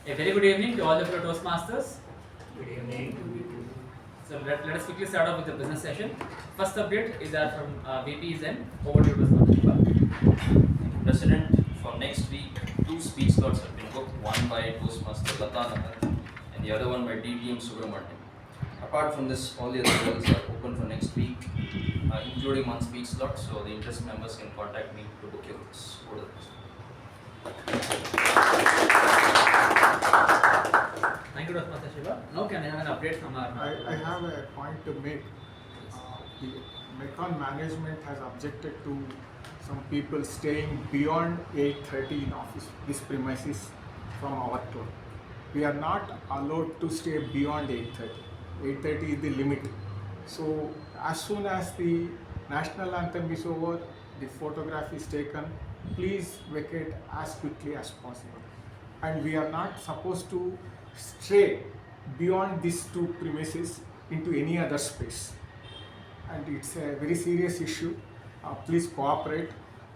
A very good evening to all of your Toastmasters. Good evening. So let us quickly start off with the business session. First update is that from VP Zen. Over to you, Toastmaster. President, for next week, 2 speech slots have been booked, one by Toastmaster Lata Nagar and the other one by DTM Subramanian. Apart from this, all the other roles are open for next week, including one speech slot, so the interested members can contact me to book your books. Over to the president. Thank you, Toastmaster Shiva. Now can I have an update from our... I have a point to make. The Mekon management has objected to some people staying beyond 8:30 in office, this premises from our club. We are not allowed to stay beyond 8:30. 8:30 is the limit. So as soon as the national anthem is over, the photograph is taken, please vacate as quickly as possible. And we are not supposed to stray beyond these 2 premises into any other space. And it's a very serious issue. Please cooperate,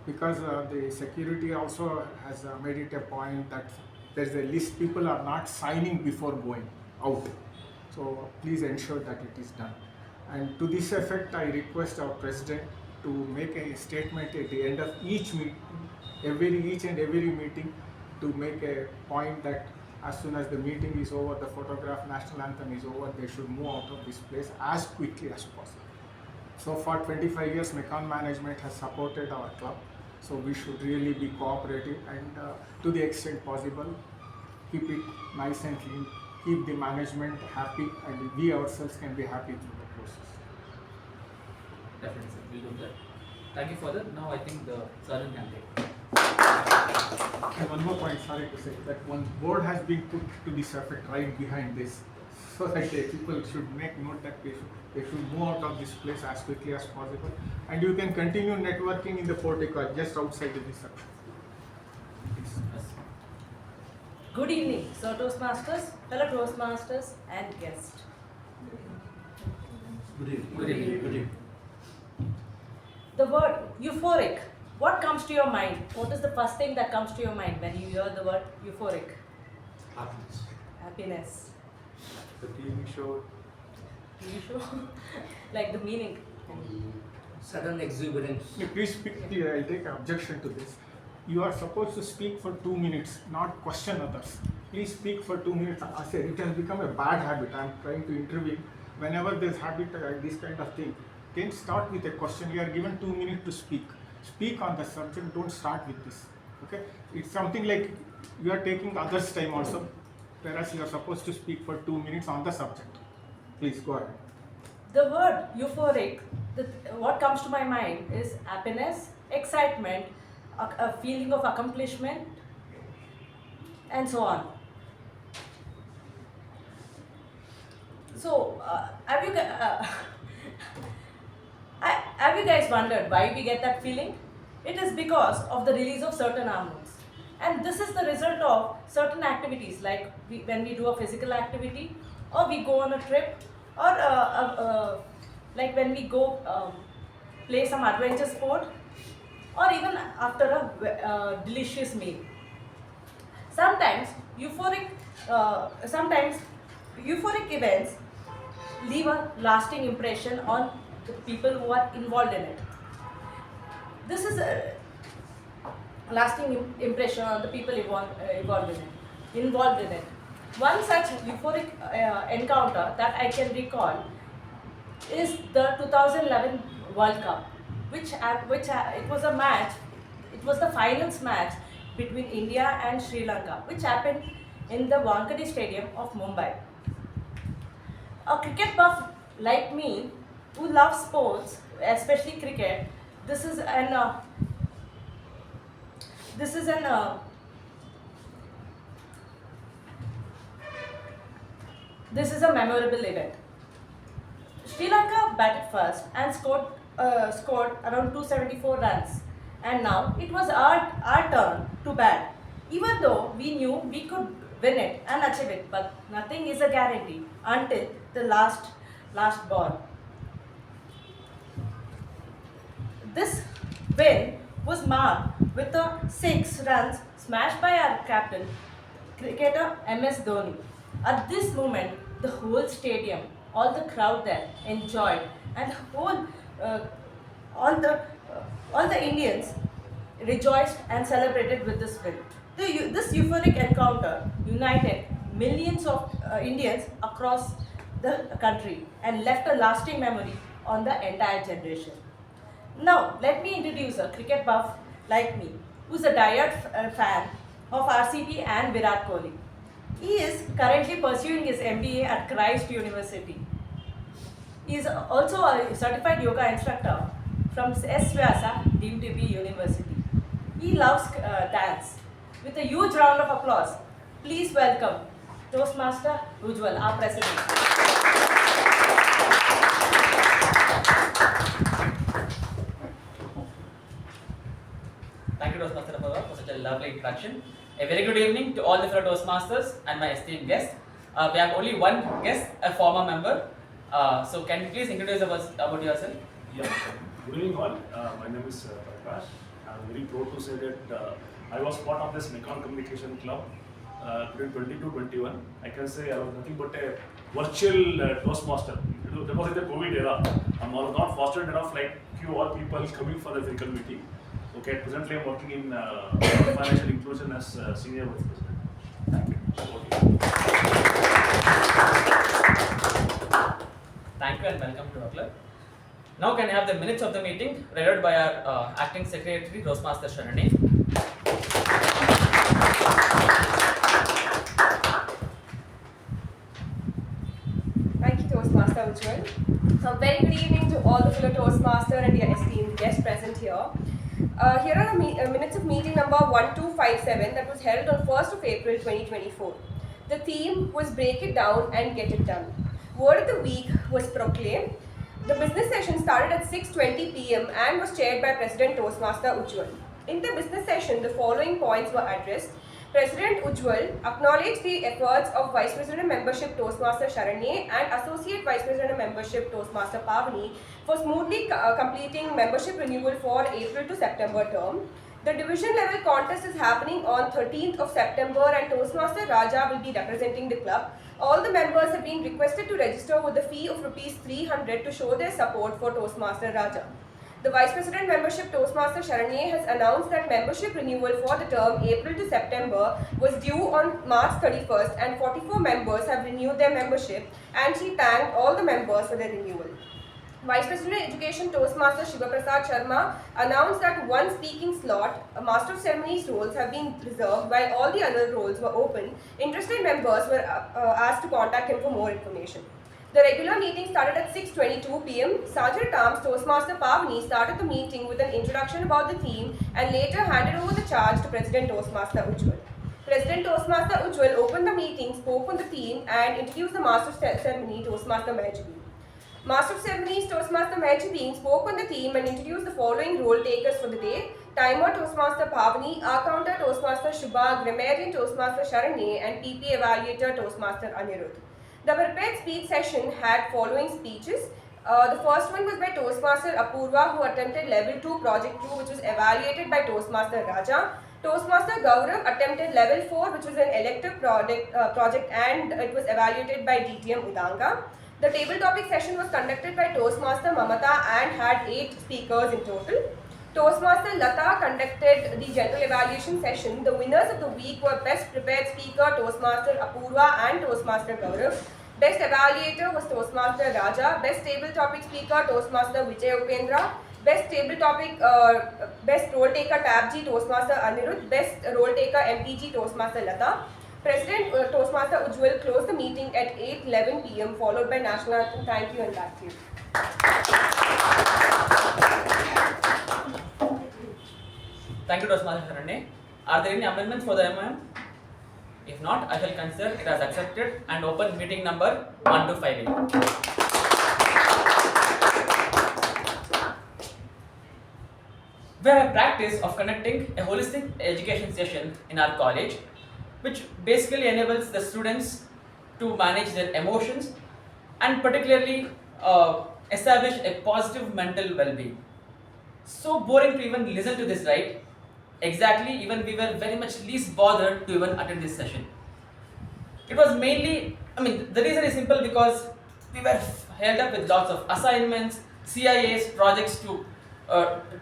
because the security also has made it a point that there's a list, people are not signing before going out. So please ensure that it is done. And to this effect, I request our president to make a statement at the end of each meeting, each and every meeting, to make a point that as soon as the meeting is over, the photograph, national anthem is over, they should move out of this place as quickly as possible. So for 25 years, Mekon management has supported our club, so we should really be cooperative and to the extent possible, keep it nice and clean, keep the management happy, and we ourselves can be happy through the process. Definitely, sir. We'll do that. Thank you for that. Now I think the sergeant can take. And one more point, sorry to say, that one board has been put to this effect right behind this, so that the people should make note that they should move out of this place as quickly as possible. And you can continue networking in the portico just outside the reception. Yes. Good evening, Sir Toastmasters, fellow Toastmasters and guests. Good evening. Good evening. Good evening. The word euphoric, what comes to your mind? What is the first thing that comes to your mind when you hear the word euphoric? Happiness. Happiness. The TV show. TV show? Like the meaning. Sudden exuberance. Please speak clear, I'll take objection to this. You are supposed to speak for 2 minutes, not question others. Please speak for 2 minutes. I said it has become a bad habit. I am trying to intervene. Whenever there's habit, this kind of thing, can start with a question. You are given 2 minutes to speak. Speak on the subject, don't start with this. Okay? It's something like you are taking others' time also, whereas you are supposed to speak for 2 minutes on the subject. Please go ahead. The word euphoric, what comes to my mind is happiness, excitement, a feeling of accomplishment, and so on. So, have you guys wondered why we get that feeling? It is because of the release of certain hormones. And this is the result of certain activities, like when we do a physical activity, or we go on a trip, or like when we go play some adventure sport, or even after a delicious meal. Sometimes euphoric events leave a lasting impression on the people who are involved in it. This is a lasting impression on the people involved in it. One such euphoric encounter that I can recall is the 2011 World Cup, which it was a match. It was the finals match between India and Sri Lanka, which happened in the Wankhede Stadium of Mumbai. A cricket buff like me, who loves sports, especially cricket, this is a memorable event. Sri Lanka batted first and scored around 274 runs, and now it was our turn to bat. Even though we knew we could win it and achieve it, but nothing is a guarantee until the last ball. This win was marked with a 6 runs smashed by our captain cricketer MS Dhoni. At this moment, the whole stadium, all the crowd there enjoyed, and uh, all the all the Indians rejoiced and celebrated with this win. This euphoric encounter united millions of Indians across the country and left a lasting memory on the entire generation. Now, let me introduce a cricket buff like me, who's a diehard fan of RCB and Virat Kohli. He is currently pursuing his MBA at Christ University. He is also a certified yoga instructor from S. Vyasa, deemed to be University. He loves dance. With a huge round of applause, please welcome Toastmaster Ujwal, our president. Thank you, Toastmaster Apoorva, for such a lovely introduction. A very good evening to all the fellow Toastmasters and my esteemed guests. We have only one guest, a former member. So can you please introduce about yourself? Yeah, good evening all. My name is Prakash. I'm very proud to say that I was part of this Mekon Communication Club between 20 to 21. I can say I was nothing but a virtual Toastmaster. That was in the COVID era. I was not fortunate enough like few all people coming for the physical meeting. Okay, presently I'm working in financial inclusion as senior vice president. Thank you. Thank you and welcome to our club. Now can I have the minutes of the meeting read by our acting secretary, Toastmaster Sharanye. Thank you, Toastmaster Ujwal. A very good evening to all the fellow Toastmaster and their esteemed guests present here. Here are the minutes of meeting number 1257 that was held on 1st of April 2024. The theme was Break It Down and Get It Done. Word of the week was proclaimed. The business session started at 6:20 p.m. and was chaired by President Toastmaster Ujwal. In the business session, the following points were addressed. President Ujwal acknowledged the efforts of Vice President Membership Toastmaster Sharanye and Associate Vice President Membership Toastmaster Pavani for smoothly completing membership renewal for April to September term. The division level contest is happening on 13th of September and Toastmaster Raja will be representing the club. All the members have been requested to register with a fee of Rs 300 to show their support for Toastmaster Raja. The Vice President Membership Toastmaster Sharanye has announced that membership renewal for the term April to September was due on March 31st and 44 members have renewed their membership and she thanked all the members for their renewal. Vice President Education Toastmaster Shivaprasad Sharma announced that one speaking slot, a Master of Ceremonies roles have been reserved while all the other roles were open. Interested members were asked to contact him for more information. The regular meeting started at 6:22 p.m. Sergeant Arms Toastmaster Pavani started the meeting with an introduction about the theme and later handed over the charge to President Toastmaster Ujwal. President Toastmaster Ujwal opened the meeting, spoke on the theme and introduced the Master of Ceremony Toastmaster Mehjabeen. Master of Ceremonies Toastmaster Mehjabeen spoke on the theme and introduced the following role takers for the day. Timer Toastmaster Pavani, Accounter Toastmaster Shuba, Grammarian Toastmaster Sharanye and PP Evaluator Toastmaster Anirudh. The prepared speech session had following speeches. The first one was by Toastmaster Apoorva, who attempted level 2 project 2, which was evaluated by Toastmaster Raja. Toastmaster Gaurav attempted level 4, which was an elective project and it was evaluated by DTM Udanga. The table topic session was conducted by Toastmaster Mamatha and had 8 speakers in total. Toastmaster Lata conducted the general evaluation session. The winners of the week were Best Prepared Speaker Toastmaster Apoorva and Toastmaster Gaurav. Best Evaluator was Toastmaster Raja. Best Table Topic Speaker Toastmaster Vijay Upendra. Best Table Topic, Best Role Taker TAPG Toastmaster Anirudh. Best Role Taker MPG Toastmaster Lata. President Toastmaster Ujwal closed the meeting at 8:11 p.m. followed by National Anthem. Thank you and back to you. Thank you, Toastmaster Sharanye. Are there any amendments for the MOM? If not, I shall consider it as accepted and open meeting number 1258. We have a practice of conducting a holistic education session in our college, which basically enables the students to manage their emotions and particularly establish a positive mental well-being. So boring to even listen to this, right? Exactly, even we were very much least bothered to even attend this session. It was mainly, the reason is simple because we were held up with lots of assignments, CIAs, projects to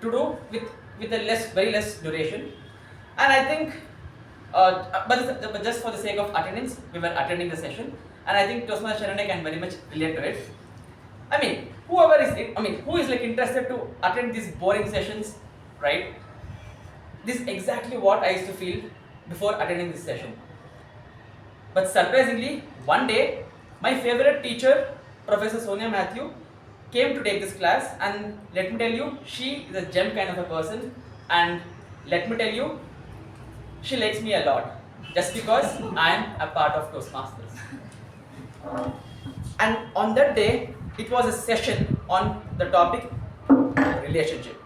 do with a very less duration. And I think, but just for the sake of attendance, we were attending the session, and I think Toastmaster Sharanye can very much relate to it. Who is like interested to attend these boring sessions, right? This is exactly what I used to feel before attending this session. But surprisingly, one day, my favorite teacher, Professor Sonia Matthew, came to take this class, and let me tell you, she is a gem kind of a person, and let me tell you, she likes me a lot, just because I am a part of Toastmasters. And on that day, it was a session on the topic relationship.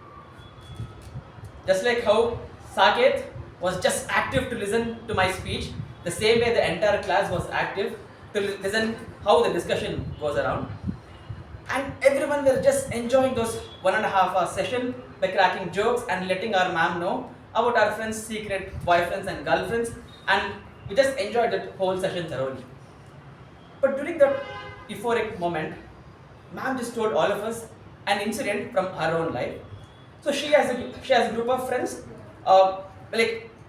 Just like how Saketh was just active to listen to my speech, the same way the entire class was active to listen how the discussion goes around. And everyone were just enjoying those 1.5 hour session by cracking jokes and letting our ma'am know about our friends' secret boyfriends and girlfriends, and we just enjoyed that whole session thoroughly. But during that euphoric moment, ma'am just told all of us an incident from her own life. So she has a group of friends,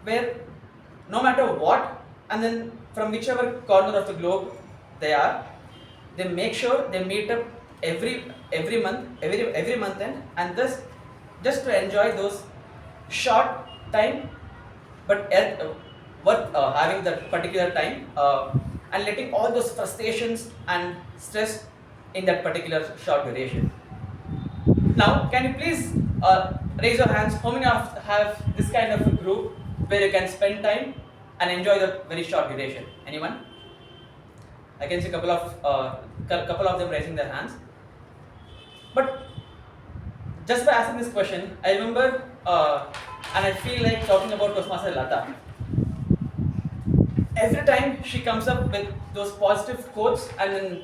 where no matter what, and then from whichever corner of the globe they are, they make sure they meet up every month end, and thus just to enjoy those short time, but worth having that particular time, and letting all those frustrations and stress in that particular short duration. Now, can you please raise your hands? How many of have this kind of a group where you can spend time and enjoy the very short duration? Anyone? I can see a couple of them raising their hands. But just by asking this question, I remember, and I feel like talking about Toastmaster Lata. Every time she comes up with those positive quotes and then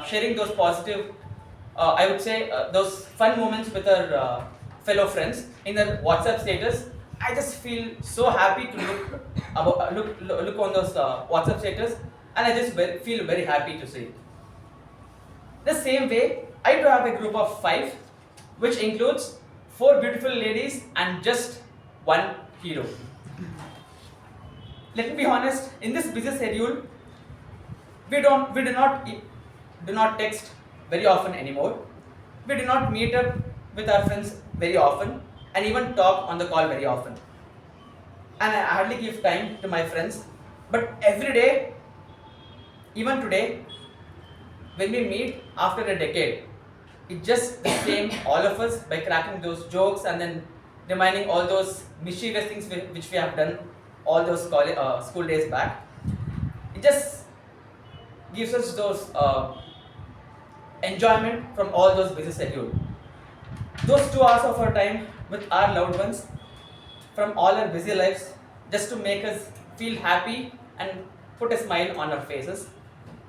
sharing those positive, I would say, those fun moments with her fellow friends in her WhatsApp status, I just feel so happy to look on those WhatsApp status, and I just feel very happy to see it. The same way, I do have a group of 5, which includes 4 beautiful ladies and just 1 hero. Let me be honest, in this busy schedule, we do not text very often anymore. We do not meet up with our friends very often, and even talk on the call very often. And I hardly give time to my friends. But every day, even today, when we meet after a decade, it's just the same, all of us, by cracking those jokes and then reminding all those mischievous things which we have done all those school days back. It just gives us those enjoyment from all those busy schedule. Those 2 hours of our time with our loved ones from all our busy lives, just to make us feel happy and put a smile on our faces.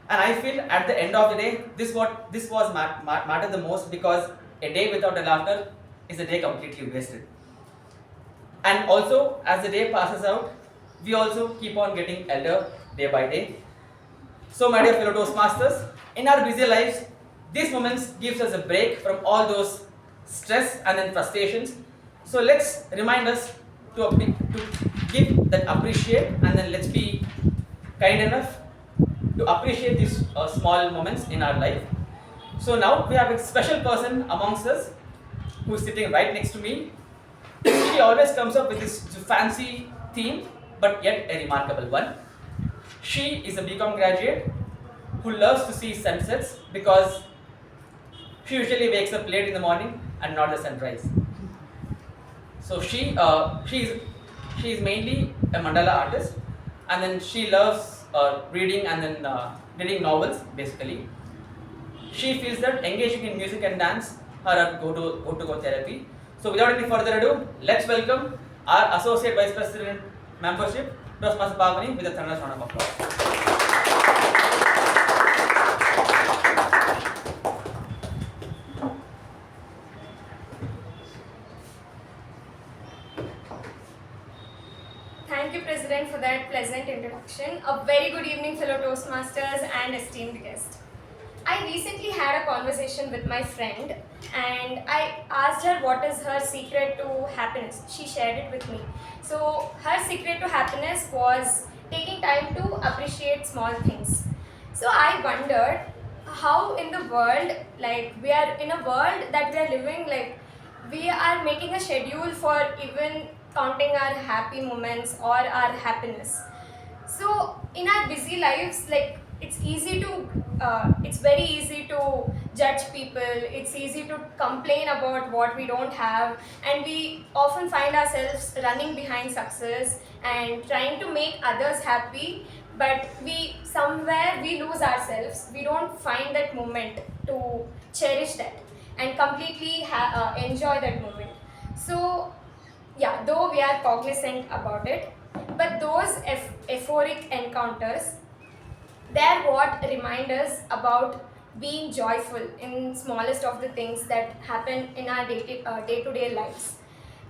And I feel at the end of the day, this was matter the most, because a day without a laughter is a day completely wasted. And also, as the day passes out, we also keep on getting elder day by day. So, my dear fellow Toastmasters, in our busy lives, these moments gives us a break from all those stress and then frustrations. So let's remind us to give that appreciate, and then let's be kind enough to appreciate these small moments in our life. So now we have a special person amongst us who is sitting right next to me. She always comes up with this fancy theme, but yet a remarkable one. She is a BCom graduate who loves to see sunsets, because she usually wakes up late in the morning and not the sunrise. So she is mainly a mandala artist, and then she loves reading and then reading novels basically. She feels that engaging in music and dance her go-to therapy. So without any further ado, let's welcome our Associate Vice President membership, Toastmaster Pavani, with a thunderous round of applause. Thank you, President, again for that pleasant introduction. A very good evening, fellow Toastmasters and esteemed guests. I recently had a conversation with my friend and I asked her what is her secret to happiness. She shared it with me. So, her secret to happiness was taking time to appreciate small things. So, I wondered how in the world, like we are in a world that we are living, like we are making a schedule for even counting our happy moments or our happiness. So in our busy lives, like it's very easy to judge people. It's easy to complain about what we don't have, and we often find ourselves running behind success and trying to make others happy. But we lose ourselves. We don't find that moment to cherish that and completely enjoy that moment. So yeah, though we are cognizant about it, but those euphoric encounters, they're what remind us about being joyful in smallest of the things that happen in our day-to-day lives.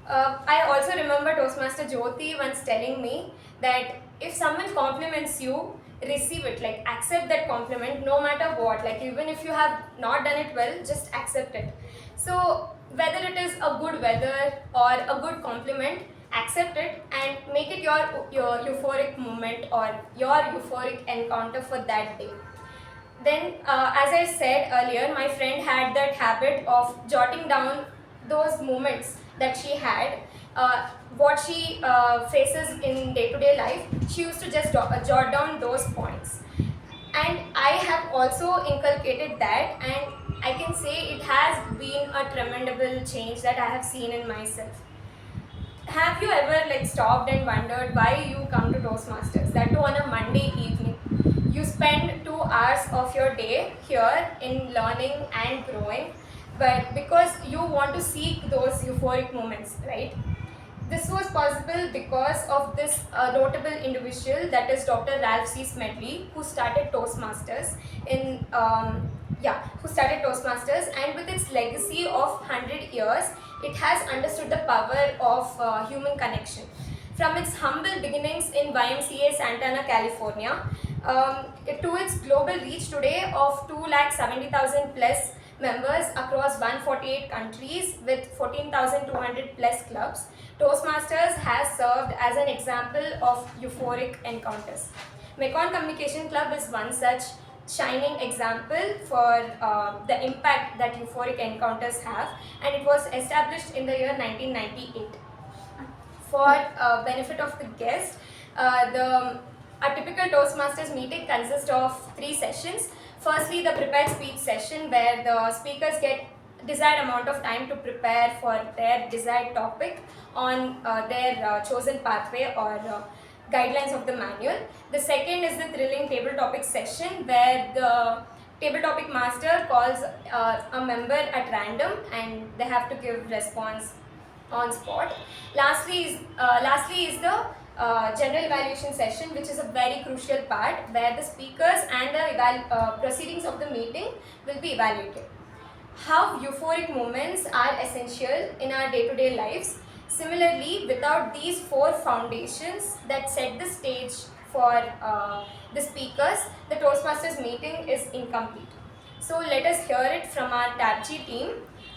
I also remember Toastmaster Jyothi once telling me that if someone compliments you, receive it, like accept that compliment no matter what, like even if you have not done it well, just accept it. So whether it is a good weather or a good compliment, accept it and make it your euphoric moment or your euphoric encounter for that day. Then, as I said earlier, my friend had that habit of jotting down those moments that she had, what she faces in day-to-day life. She used to just jot down those points. And I have also inculcated that, and I can say it has been a tremendous change that I have seen in myself. Have you ever like stopped and wondered why you come to Toastmasters? That too on a Monday evening. You spend 2 hours of your day here in learning and growing, but because you want to seek those euphoric moments, right? This was possible because of this notable individual, that is Dr. Ralph C. Smedley, who started Toastmasters and with its legacy of 100 years, it has understood the power of human connection. From its humble beginnings in YMCA Santana, California, to its global reach today of 270,000 plus members across 148 countries with 14,200 plus clubs, Toastmasters has served as an example of euphoric encounters. Mekon Communication Club is one such shining example for the impact that euphoric encounters have, and it was established in the year 1998. For benefit of the guest, a typical Toastmasters meeting consists of 3 sessions. Firstly, the prepared speech session, where the speakers get desired amount of time to prepare for their desired topic on their chosen pathway or guidelines of the manual. The second is the thrilling table topic session, where the table topic master calls a member at random and they have to give response on spot. Lastly is the general evaluation session, which is a very crucial part where the speakers and the proceedings of the meeting will be evaluated. How euphoric moments are essential in our day-to-day lives. Similarly, without these 4 foundations that set the stage for the speakers, the Toastmasters meeting is incomplete. So let us hear it from our TAPG team,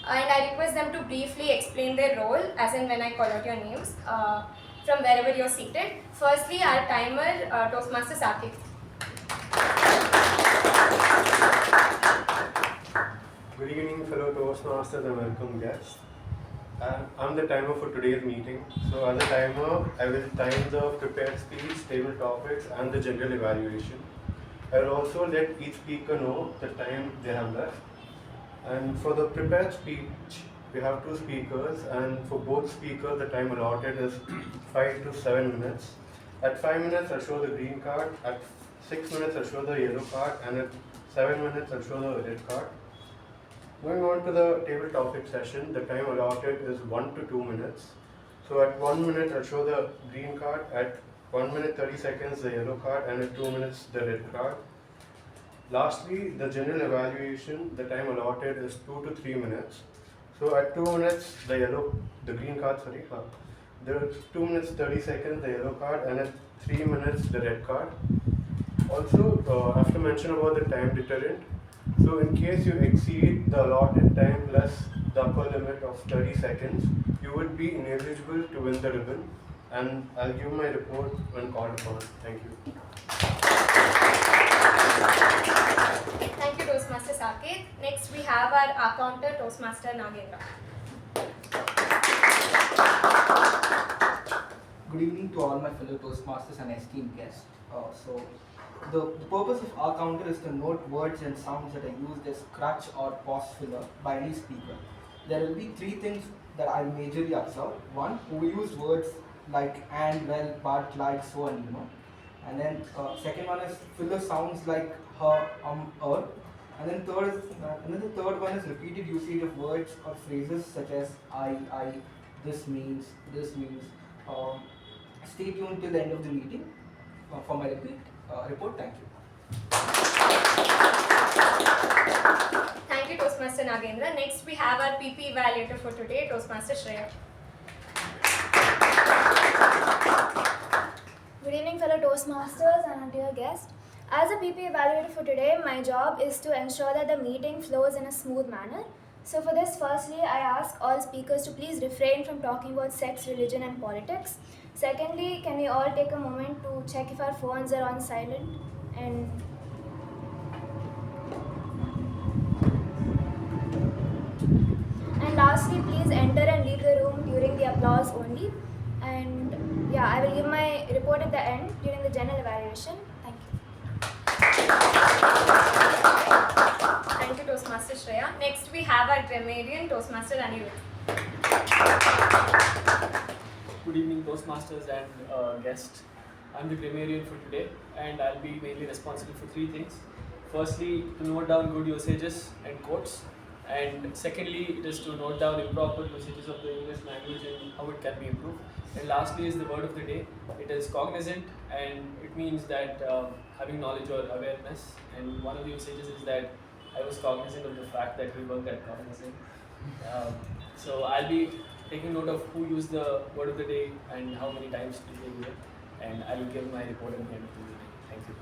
and I request them to briefly explain their role as and when I call out your names from wherever you're seated. Firstly, our timer, Toastmaster Saketh. Good evening, fellow Toastmasters and welcome guests. I'm the timer for today's meeting. So as a timer, I will time the prepared speech, table topics and the general evaluation. I will also let each speaker know the time they have left. And for the prepared speech, we have 2 speakers, and for both speakers the time allotted is 5 to 7 minutes. At 5 minutes I'll show the green card, at 6 minutes I'll show the yellow card, and at 7 minutes I'll show the red card. Going on to the table topic session, the time allotted is 1 to 2 minutes. So at 1 minute I'll show the green card, at 1 minute 30 seconds the yellow card, and at 2 minutes the red card. Lastly, the general evaluation, the time allotted is 2 to 3 minutes. So at 2 minutes the green card, The 2 minutes 30 seconds, the yellow card, and at 3 minutes, the red card. Also, I have to mention about the time deterrent. So, in case you exceed the allotted time plus the upper limit of 30 seconds, you would be ineligible to win the ribbon. And I'll give my report when called upon. Thank you. Thank you, Toastmaster Saketh. Next, we have our accountant, Toastmaster Nagendra. Good evening to all my fellow Toastmasters and esteemed guests. The purpose of our counter is to note words and sounds that are used as crutch or pause filler by any speaker. There will be three things that I majorly observe. One, who use words like and, well, but, like, so, and you know. And then second one is filler sounds like her, And then the third one is repeated usage of words or phrases such as I, this means. Stay tuned till the end of the meeting for my report. Thank you. Thank you, Toastmaster Nagendra. Next, we have our PP evaluator for today, Toastmaster Shreya. Good evening, fellow Toastmasters and dear guests. As a PP evaluator for today, my job is to ensure that the meeting flows in a smooth manner. So for this, firstly, I ask all speakers to please refrain from talking about sex, religion and politics. Secondly, can we all take a moment to check if our phones are on silent? And lastly, please enter and leave the room during the applause only. And yeah, I will give my report at the end during the general evaluation. Thank you. Thank you, Toastmaster Shreya. Next, we have our grammarian, Toastmaster Anirudh. Good evening, Toastmasters and guests. I'm the grammarian for today, and I'll be mainly responsible for three things. Firstly, to note down good usages and quotes, and secondly, it is to note down improper usages of the English language and how it can be improved. And lastly is the word of the day. It is cognizant, and it means that having knowledge or awareness. And one of the usages is that I was cognizant of the fact that we work at cognizant. So I'll be taking note of who used the word of the day and how many times did they use it, and I will give my report at the end of the meeting. Thank you.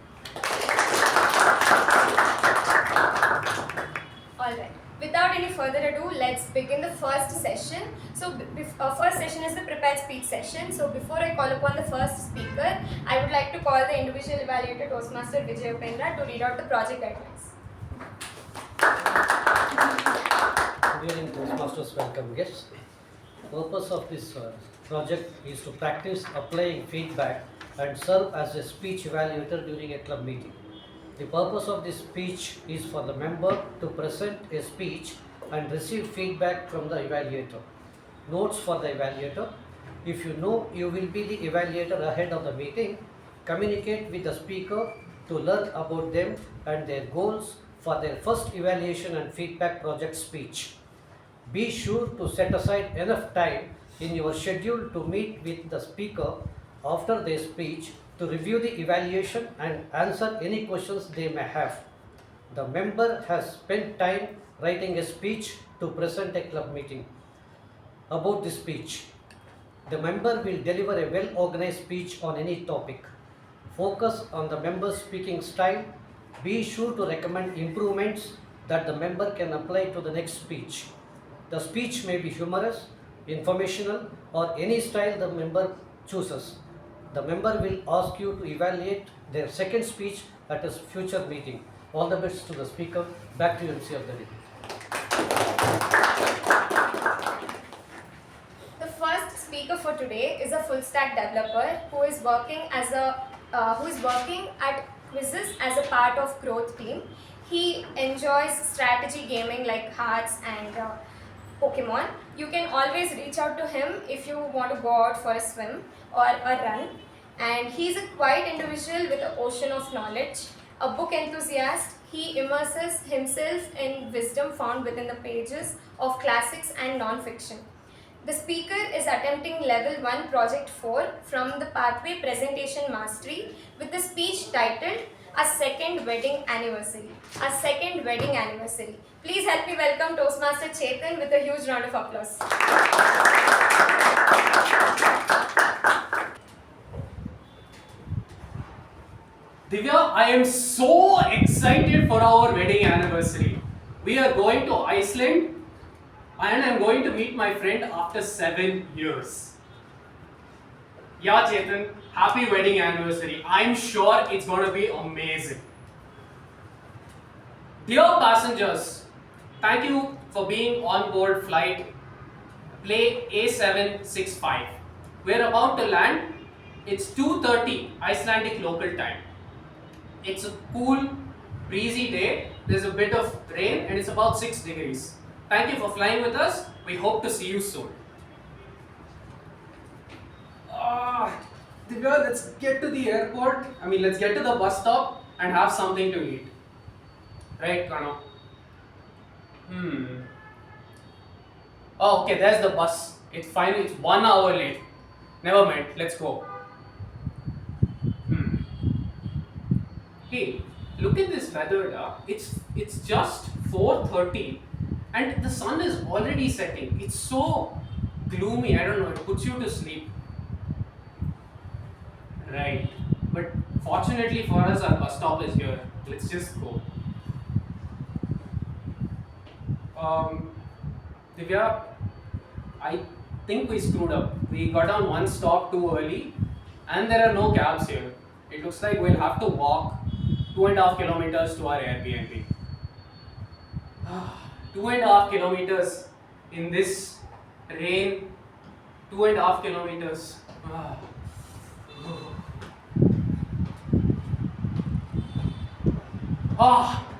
Alright, without any further ado, let's begin the first session. So, first session is the prepared speech session. So, before I call upon the first speaker, I would like to call the individual evaluator, Toastmaster Vijay Upendra, to read out the project guidelines. Good evening, Toastmasters, welcome guests. The purpose of this project is to practice applying feedback and serve as a speech evaluator during a club meeting. The purpose of this speech is for the member to present a speech and receive feedback from the evaluator. Notes for the evaluator: if you know you will be the evaluator ahead of the meeting, communicate with the speaker to learn about them and their goals for their first evaluation and feedback project speech. Be sure to set aside enough time in your schedule to meet with the speaker after their speech to review the evaluation and answer any questions they may have. The member has spent time writing a speech to present a club meeting. About the speech, the member will deliver a well-organized speech on any topic. Focus on the member's speaking style. Be sure to recommend improvements that the member can apply to the next speech. The speech may be humorous, informational, or any style the member chooses. The member will ask you to evaluate their second speech at a future meeting. All the best to the speaker. Back to you, MC of the day. The first speaker for today is a full stack developer who is working at quizzes as a part of growth team. He enjoys strategy gaming like Hearts and Pokemon. You can always reach out to him if you want to go out for a swim or a run. And he's a quiet individual with an ocean of knowledge. A book enthusiast, he immerses himself in wisdom found within the pages of classics and non-fiction. The speaker is attempting level 1 project 4 from the Pathway Presentation Mastery with the speech titled A Second Wedding Anniversary. A Second Wedding Anniversary. Please help me welcome Toastmaster Chetan with a huge round of applause. Divya, I am so excited for our wedding anniversary. We are going to Iceland and I'm going to meet my friend after 7 years. Yeah, Chetan, happy wedding anniversary. I'm sure it's going to be amazing. Dear passengers, thank you for being on board flight Play A765. We're about to land. It's 2:30 Icelandic local time. It's a cool, breezy day. There's a bit of rain and it's about 6 degrees. Thank you for flying with us. We hope to see you soon. Divya, let's get to the airport. Let's get to the bus stop and have something to eat. Right, Kano? Oh, okay, there's the bus. It's 1 hour late. Never mind, let's go. Hey, look at this weather, it's just 4:30 and the sun is already setting. It's so gloomy, I don't know, it puts you to sleep. Right, but fortunately for us, our bus stop is here. Let's just go. Divya, I think we screwed up. We got on one stop too early and there are no cabs here. It looks like we'll have to walk 2.5 kilometers to our Airbnb. 2.5 kilometers in this rain. 2.5 kilometers.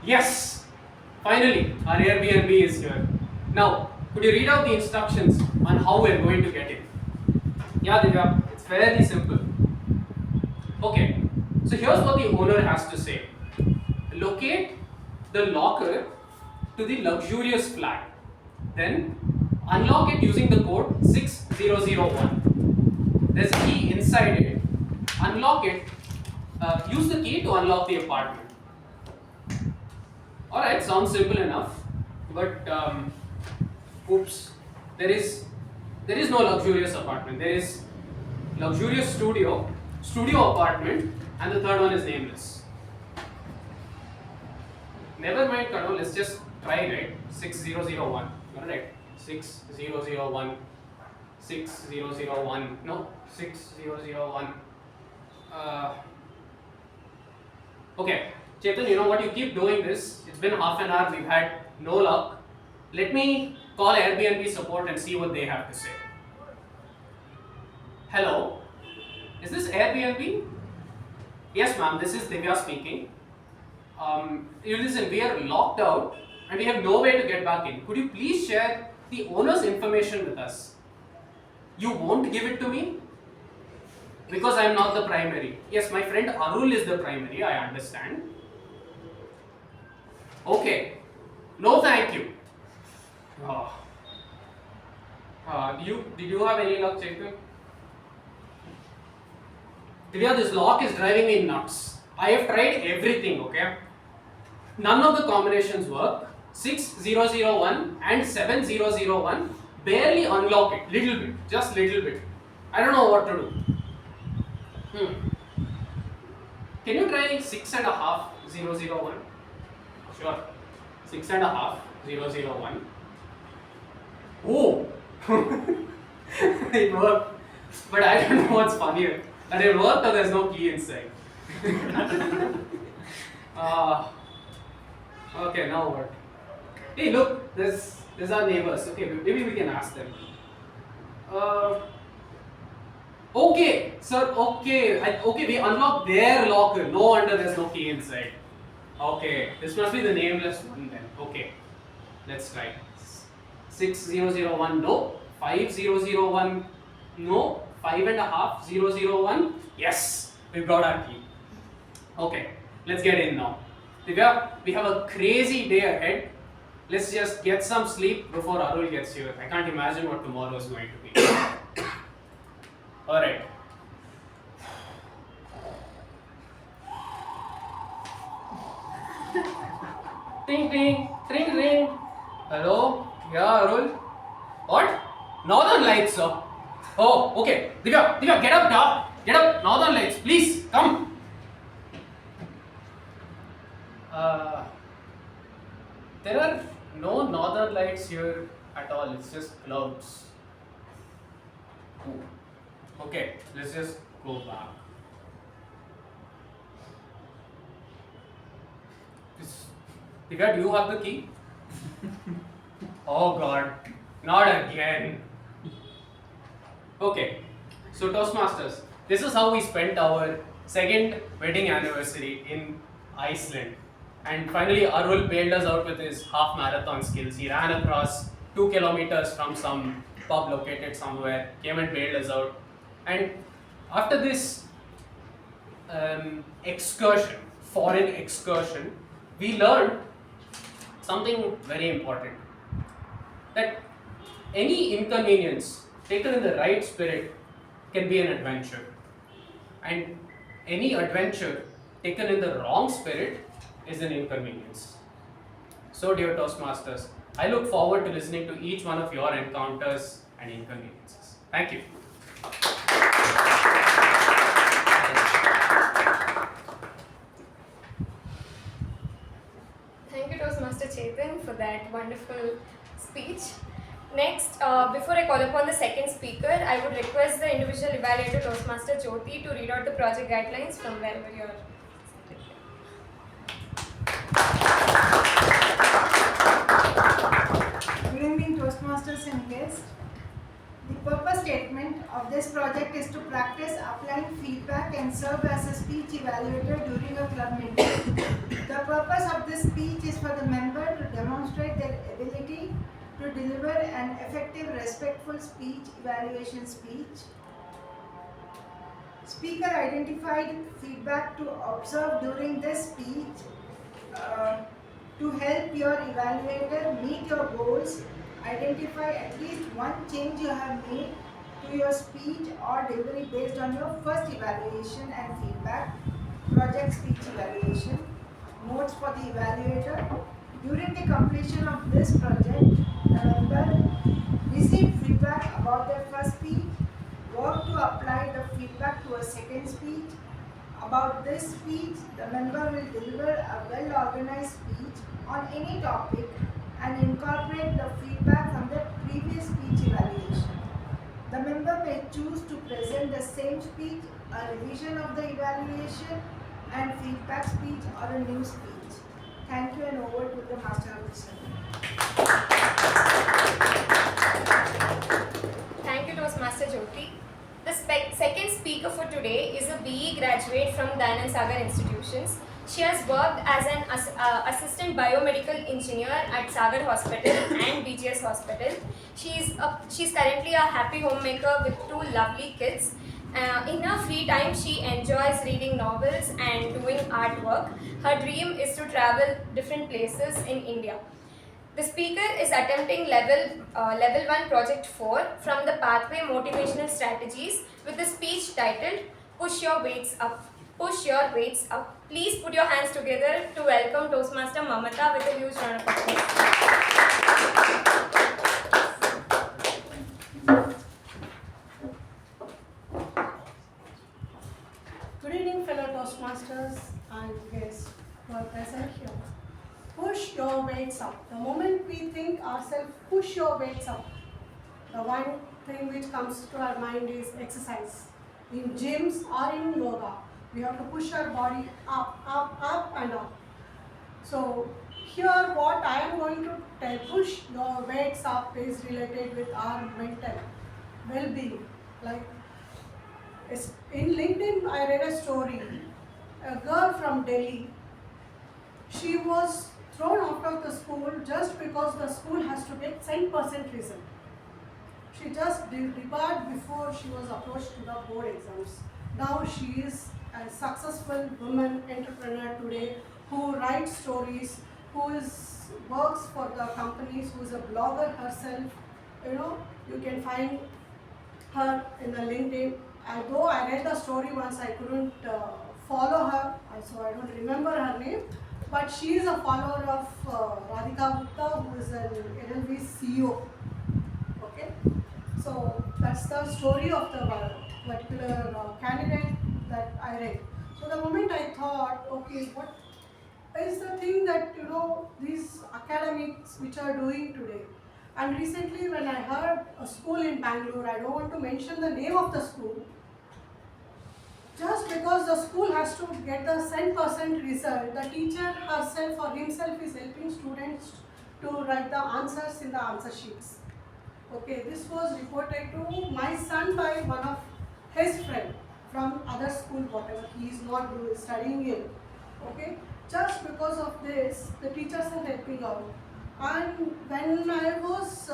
Yes! Finally, our Airbnb is here. Now, could you read out the instructions on how we're going to get in? Yeah, Divya, it's fairly simple. Okay, so here's what the owner has to say. Locate the locker to the luxurious flat. Then unlock it using the code 6001. There's a key inside it. Unlock it. Use the key to unlock the apartment. Alright, sounds simple enough. But oops, there is no luxurious apartment. There is luxurious studio apartment, and the third one is nameless. Never mind, Kano, let's just try, right? 6001. Correct. 6001. 6001. No, 6001. Okay, Chetan, you know what? You keep doing this. It's been half an hour. We've had no luck. Let me call Airbnb support and see what they have to say. Hello, is this Airbnb? Yes, ma'am. This is Divya speaking. Listen, we are locked out and we have no way to get back in. Could you please share the owner's information with us? You won't give it to me? Because I am not the primary. Yes, my friend Arul is the primary, I understand. Okay. No, thank you. Did you have any luck, Chetan? Divya, this lock is driving me nuts. I have tried everything, okay? None of the combinations work. 6001 and 7001 barely unlock it. Little bit, just little bit. I don't know what to do. Can you try 6.5 001? Sure. 6.5 001. Oh! It worked. But I don't know what's funnier. That it worked or there's no key inside. Okay, now what? Hey, look, there's our neighbors. Okay, maybe we can ask them. Okay, sir, okay. Okay, we unlocked their locker. No wonder there's no key inside. Okay, this must be the nameless one then. Okay, let's try. 6001, no. 5001, no. 5.5 001. Yes, we've got our key. Okay, let's get in now. Divya, we have a crazy day ahead. Let's just get some sleep before Arul gets here. I can't imagine what tomorrow is going to be. Alright. Ting ting, ring ring. Hello? Yeah, Arul? What? Northern Lights, sir. Oh, okay. Divya, get up, da. Get up. Northern Lights, please, come. lights here at all, it's just clouds. Ooh. Okay, let's just go back. Divya, do you have the key? Oh god, not again. Okay, so Toastmasters, this is how we spent our second wedding anniversary in Iceland. And finally, Arul bailed us out with his half marathon skills. He ran across 2 kilometers from some pub located somewhere, came and bailed us out. And after this excursion, foreign excursion, we learned something very important, that any inconvenience taken in the right spirit can be an adventure, and any adventure taken in the wrong spirit is an inconvenience. So dear Toastmasters, I look forward to listening to each one of your encounters and inconveniences. Thank you. Thank you, Toastmaster Chetan, for that wonderful speech. Next, before I call upon the second speaker, I would request the individual evaluator, Toastmaster Jyothi, to read out the project guidelines from wherever you are. Good evening, Toastmasters and guests. The purpose statement of this project is to practice applying feedback and serve as a speech evaluator during a club meeting. The purpose of this speech is for the member to demonstrate their ability to deliver an effective, respectful speech evaluation speech. Speaker identified feedback to observe during this speech to help your evaluator meet your goals. Identify at least one change you have made to your speech or delivery based on your first evaluation and feedback. Project speech evaluation. Notes for the evaluator. During the completion of this project, the member received feedback about their first speech, work to apply the feedback to a second speech. About this speech, the member will deliver a well-organized speech on any topic and incorporate the feedback from the previous speech evaluation. The member may choose to present the same speech, a revision of the evaluation, and feedback speech or a new speech. Thank you, and over to the Master of the Ceremony. Thank you, Toastmaster Jyothi. The second speaker for today is a BE graduate from Dayanand Sagar Institutions. She has worked as an assistant biomedical engineer at Sagar Hospital and BGS Hospital. She's currently a happy homemaker with 2 lovely kids. In her free time, she enjoys reading novels and doing artwork. Her dream is to travel different places in India. The speaker is attempting level 1 project 4 from the Pathway Motivational Strategies with the speech titled Push Your Weights Up. Push your weights up. Please put your hands together to welcome Toastmaster Mamatha with a huge round of applause. Good evening, fellow Toastmasters and guests who are present here. Push your weights up. The moment we think ourselves, push your weights up, the one thing which comes to our mind is exercise. In gyms or in yoga, we have to push our body up, up, up and up. So here what I am going to tell, push your weights up, is related with our mental well-being. Like in LinkedIn, I read a story. A girl from Delhi, she was thrown out of the school just because the school has to get 10% result. She just debarred before she was approached to the board exams. Now she is a successful woman entrepreneur today who writes stories, who works for the companies, who is a blogger herself. You can find her in the LinkedIn. Although I read the story once, I couldn't follow her, so I don't remember her name. But she is a follower of Radhika Gupta, who is an NLV CEO. Okay, so that's the story of the particular candidate that I read. So the moment I thought, okay, what is the thing that these academics which are doing today? And recently when I heard a school in Bangalore, I don't want to mention the name of the school, just because the school has to get the 100% result, the teacher herself or himself is helping students to write the answers in the answer sheets. Okay, this was reported to my son by one of his friend from other school, whatever he is not studying in. Okay, just because of this, the teachers are helping out. And when I was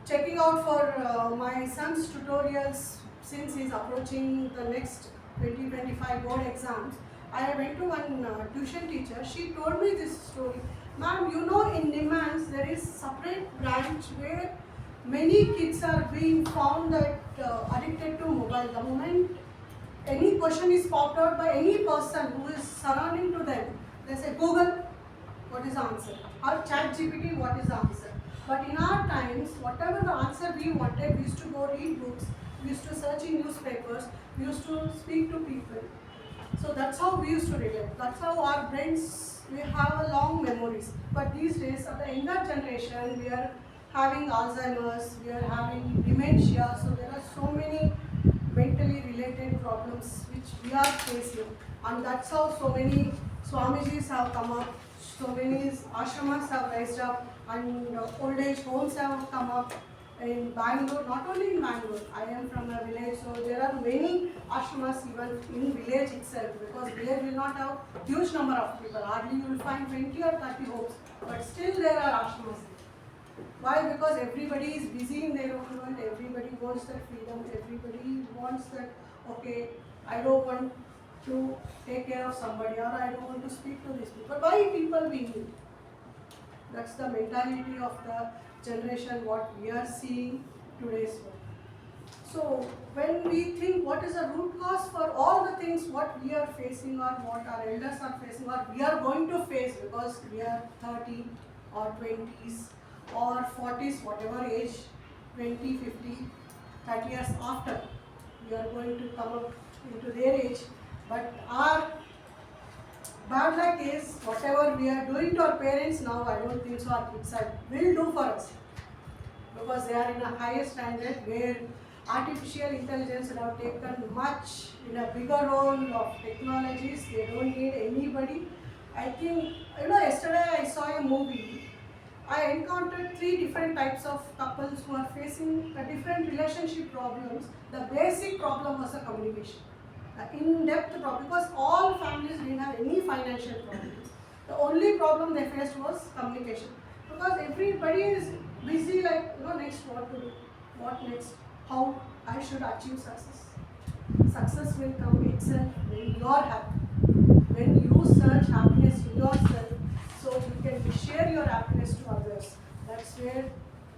checking out for my son's tutorials, since he's approaching the next 2025 board exams, I went to one tuition teacher. She told me this story. Ma'am, you know in Nimans there is separate branch where many kids are being found that addicted to mobile. The moment any question is popped out by any person who is surrounding to them, they say, Google, what is the answer? Or ChatGPT, what is the answer? But in our times, whatever the answer we wanted, we used to go read books, we used to search in newspapers, we used to speak to people. So that's how we used to relate. That's how our brains, we have a long memories. But these days, of the younger generation, we are having Alzheimer's, we are having dementia, so there are so many mentally related problems which we are facing. And that's how so many Swamijis have come up, so many ashramas have raised up, and old age homes have come up in Bangalore, not only in Bangalore. I am from a village, so there are many ashramas even in village itself, because village will not have huge number of people. Hardly you will find 20 or 30 homes, but still there are ashramas. Why? Because everybody is busy in their own world, everybody wants that freedom, everybody wants that, okay, I don't want to take care of somebody, or I don't want to speak to these people. Why people we need? That's the mentality of the generation, what we are seeing today's world. So when we think what is the root cause for all the things what we are facing or what our elders are facing or we are going to face, because we are 30 or 20s or 40s, whatever age, 20, 50, 30 years after, we are going to come up into their age. But our bad luck is whatever we are doing to our parents now, I don't think so our kids will do for us, because they are in a higher standard where artificial intelligence would have taken much in a bigger role of technologies. They don't need anybody. I think, yesterday I saw a movie. I encountered 3 different types of couples who are facing different relationship problems. The basic problem was the communication. In-depth problem, because all families didn't have any financial problems. The only problem they faced was communication, because everybody is busy, like, next what to do, what next, how I should achieve success. Success will come itself when you are happy, when you search happiness in yourself, so you can share your happiness to others. That's where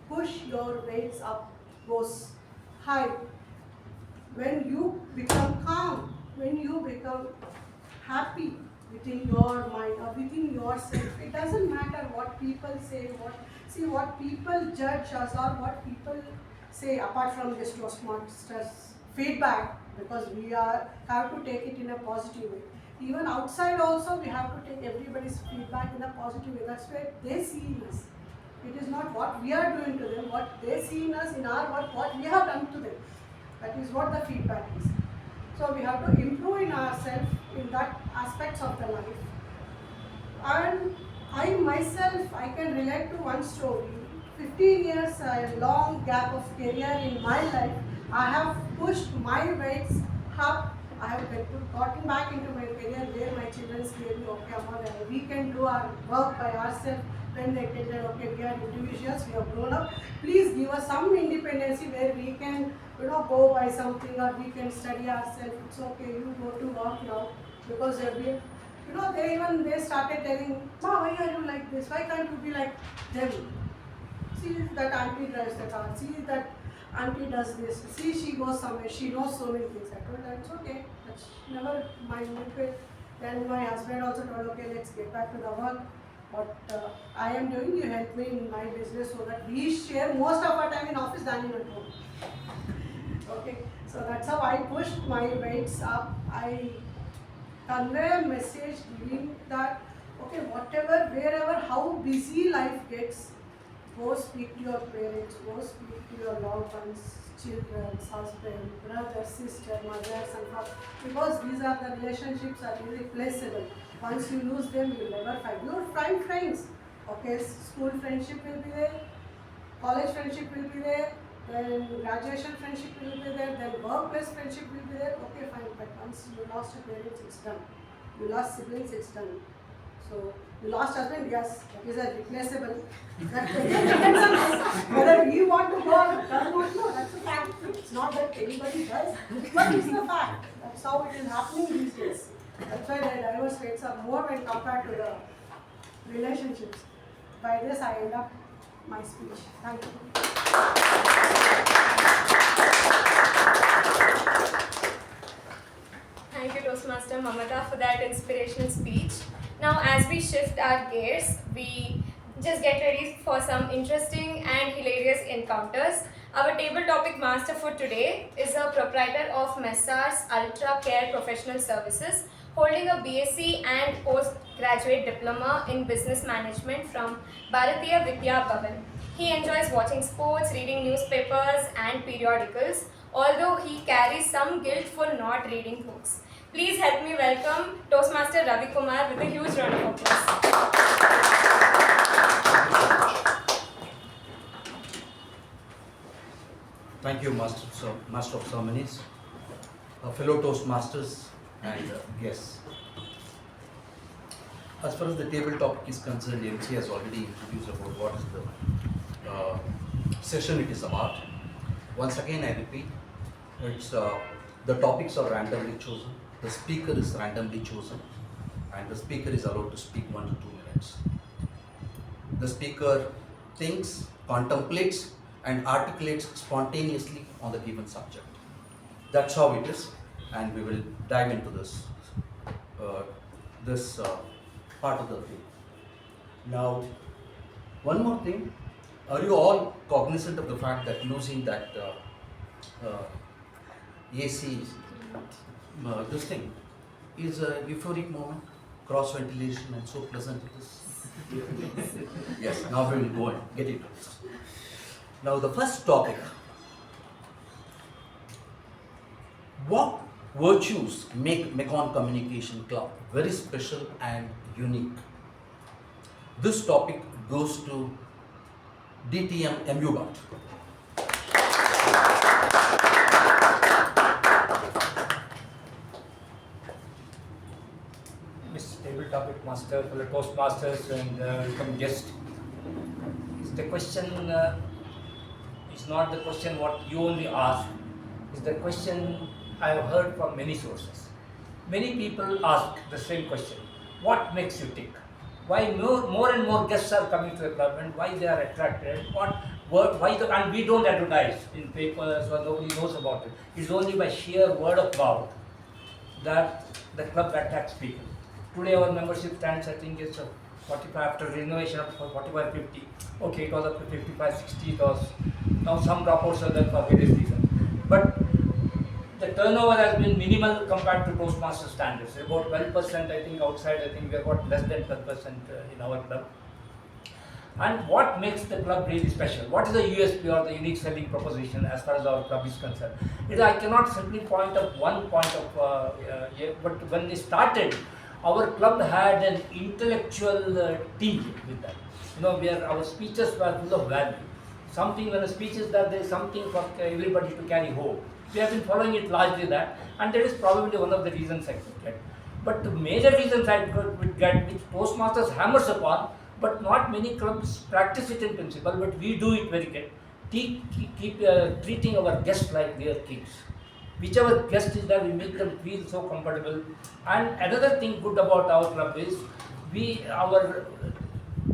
push your weights up goes high. When you become calm, when you become happy within your mind or within yourself, it doesn't matter what people say, what people judge us or what people say, apart from this Toastmasters feedback, because we have to take it in a positive way. Even outside also, we have to take everybody's feedback in a positive way. That's where they see in us. It is not what we are doing to them, what they see in us, in our work, what we have done to them. That is what the feedback is. So we have to improve in ourselves in that aspects of the life. And I myself, I can relate to one story. 15 years, a long gap of career in my life. I have pushed my weights up. I have gotten back into my career where my children say, okay, Amma, we can do our work by ourselves. When they tell them, okay, we are individuals, we have grown up, please give us some independence where we can, go by something or we can study ourselves. It's okay, you go to work now, because they started telling, Ma, why are you like this? Why can't you be like them? See that auntie drives the car. See that auntie does this. See, she goes somewhere. She knows so many things. I told her, it's okay. That's never mind. Then my husband also told, okay, let's get back to the work. What I am doing, you help me in my business so that we share most of our time in office than in at home. Okay, so that's how I pushed my weights up. I convey a message giving that, okay, whatever, wherever, how busy life gets, Go speak to your parents, go speak to your loved ones, children, husband, brother, sister, mothers and fathers, because these are the relationships are irreplaceable. Once you lose them, you'll never find. You'll find friends. Okay, school friendship will be there, college friendship will be there, then graduation friendship will be there, then workplace friendship will be there. Okay, fine, but once you lost your parents, it's done. You lost siblings, it's done. So you lost husband, yes, that is a replaceable. That depends on us. Whether we want to go or does not know, that's a fact. It's not that anybody does, but it's the fact. That's how it is happening these days. That's why the divorce rates are more when compared to the relationships. By this, I end up my speech. Thank you. Thank you, Toastmaster Mamatha, for that inspirational speech. Now, as we shift our gears, we just get ready for some interesting and hilarious encounters. Our table topic master for today is a proprietor of Messrs Ultra Care Professional Services, holding a BSc and postgraduate diploma in business management from Bharatiya Vidya Bhavan. He enjoys watching sports, reading newspapers and periodicals, although he carries some guilt for not reading books. Please help me welcome Toastmaster Ravikumar with a huge round of applause. Thank you, Master of Ceremonies, fellow Toastmasters and guests. As far as the table topic is concerned, MC has already introduced about what is the session it is about. Once again, I repeat, it's the topics are randomly chosen, the speaker is randomly chosen, and the speaker is allowed to speak 1 to 2 minutes. The speaker thinks, contemplates, and articulates spontaneously on the given subject. That's how it is, and we will dive into this part of the thing. Now, one more thing, are you all cognizant of the fact that losing that AC, this thing, is a euphoric moment, cross ventilation, and so pleasant it is? Yes, now we will go and get into this. Now, the first topic, what virtues make Mekon Communication Club very special and unique? This topic goes to DTM U Bhat. Mr. Table Topic Master, fellow Toastmasters, and welcome guest. The question is not the question what you only ask. It's the question I have heard from many sources. Many people ask the same question: what makes you tick? Why more and more guests are coming to the club, and why they are attracted? And we don't advertise in papers, or nobody knows about it. It's only by sheer word of mouth that the club attracts people. Today our membership stands, I think it's 45 after renovation of 45, 50. Okay, it was up to 55, 60. It was now some dropouts are there for various reasons. But the turnover has been minimal compared to Toastmaster standards. About 12%, I think outside, I think we have got less than 12% in our club. And what makes the club really special? What is the USP or the unique selling proposition as far as our club is concerned? I cannot simply point out one point of, but when we started, our club had an intellectual team with that. Where our speeches were full of value. Something when a speech is that there is something for everybody to carry home. We have been following it largely that, and that is probably one of the reasons I could get. But the major reasons I could get, which Toastmasters hammers upon, but not many clubs practice it in principle, but we do it very good. Keep treating our guests like their kings. Whichever guest is there, we make them feel so comfortable. And another thing good about our club is, our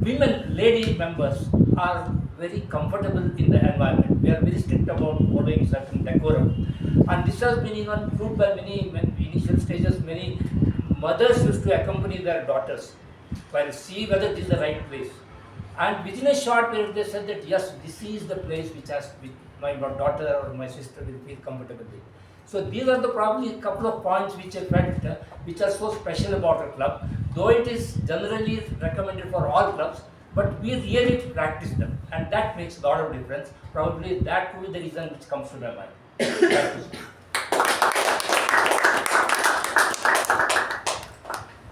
lady members are very comfortable in the environment. We are very strict about following certain decorum. And this has been even proved by many initial stages. Many mothers used to accompany their daughters while see whether it is the right place. And within a short period, they said that yes, this is the place which my daughter or my sister will feel comfortable with. So these are probably a couple of points which I felt which are so special about a club. Though it is generally recommended for all clubs, but we really practice them, and that makes a lot of difference. Probably that could be the reason which comes to my mind. Thank you.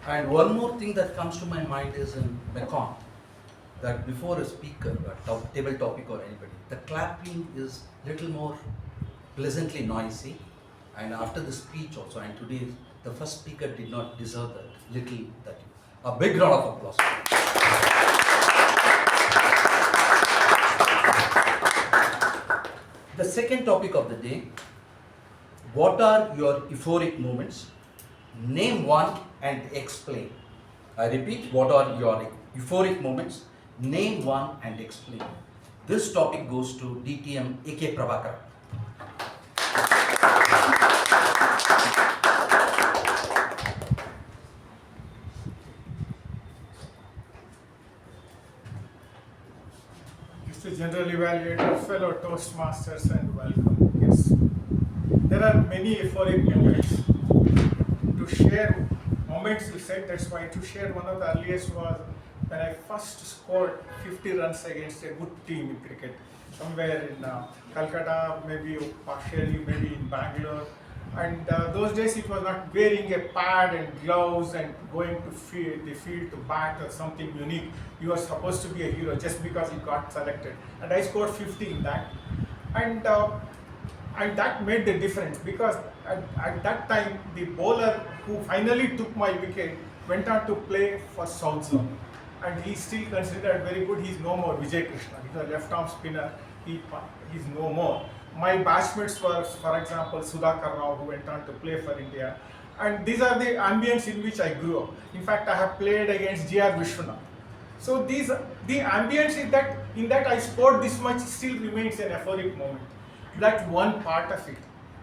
And one more thing that comes to my mind is in Mekong, that before a speaker, a table topic or anybody, the clapping is little more pleasantly noisy. And after the speech also, and today the first speaker did not deserve that little, that a big round of applause. The second topic of the day, what are your euphoric moments? Name one and explain. I repeat, what are your euphoric moments? Name one and explain. This topic goes to DTM K Prabhakara. Mr. General Evaluator, fellow Toastmasters, and welcome. Yes, there are many euphoric moments. To share moments, you said, that's why to share one of the earliest was when I first scored 50 runs against a good team in cricket, somewhere in Calcutta, maybe partially, maybe in Bangalore. And those days it was not wearing a pad and gloves and going to the field to bat or something unique. You were supposed to be a hero just because you got selected. And I scored 50 in that. And that made the difference, because at that time the bowler who finally took my wicket went on to play for South Zone. And he's still considered very good. He's no more Vijay Krishna. He's a left-arm spinner. He's no more. My batchmates were, for example, Sudhakar Rao, who went on to play for India. And these are the ambience in which I grew up. In fact, I have played against G.R. Vishwanath. So the ambience is that in that I scored this much still remains an euphoric moment. That's one part of it.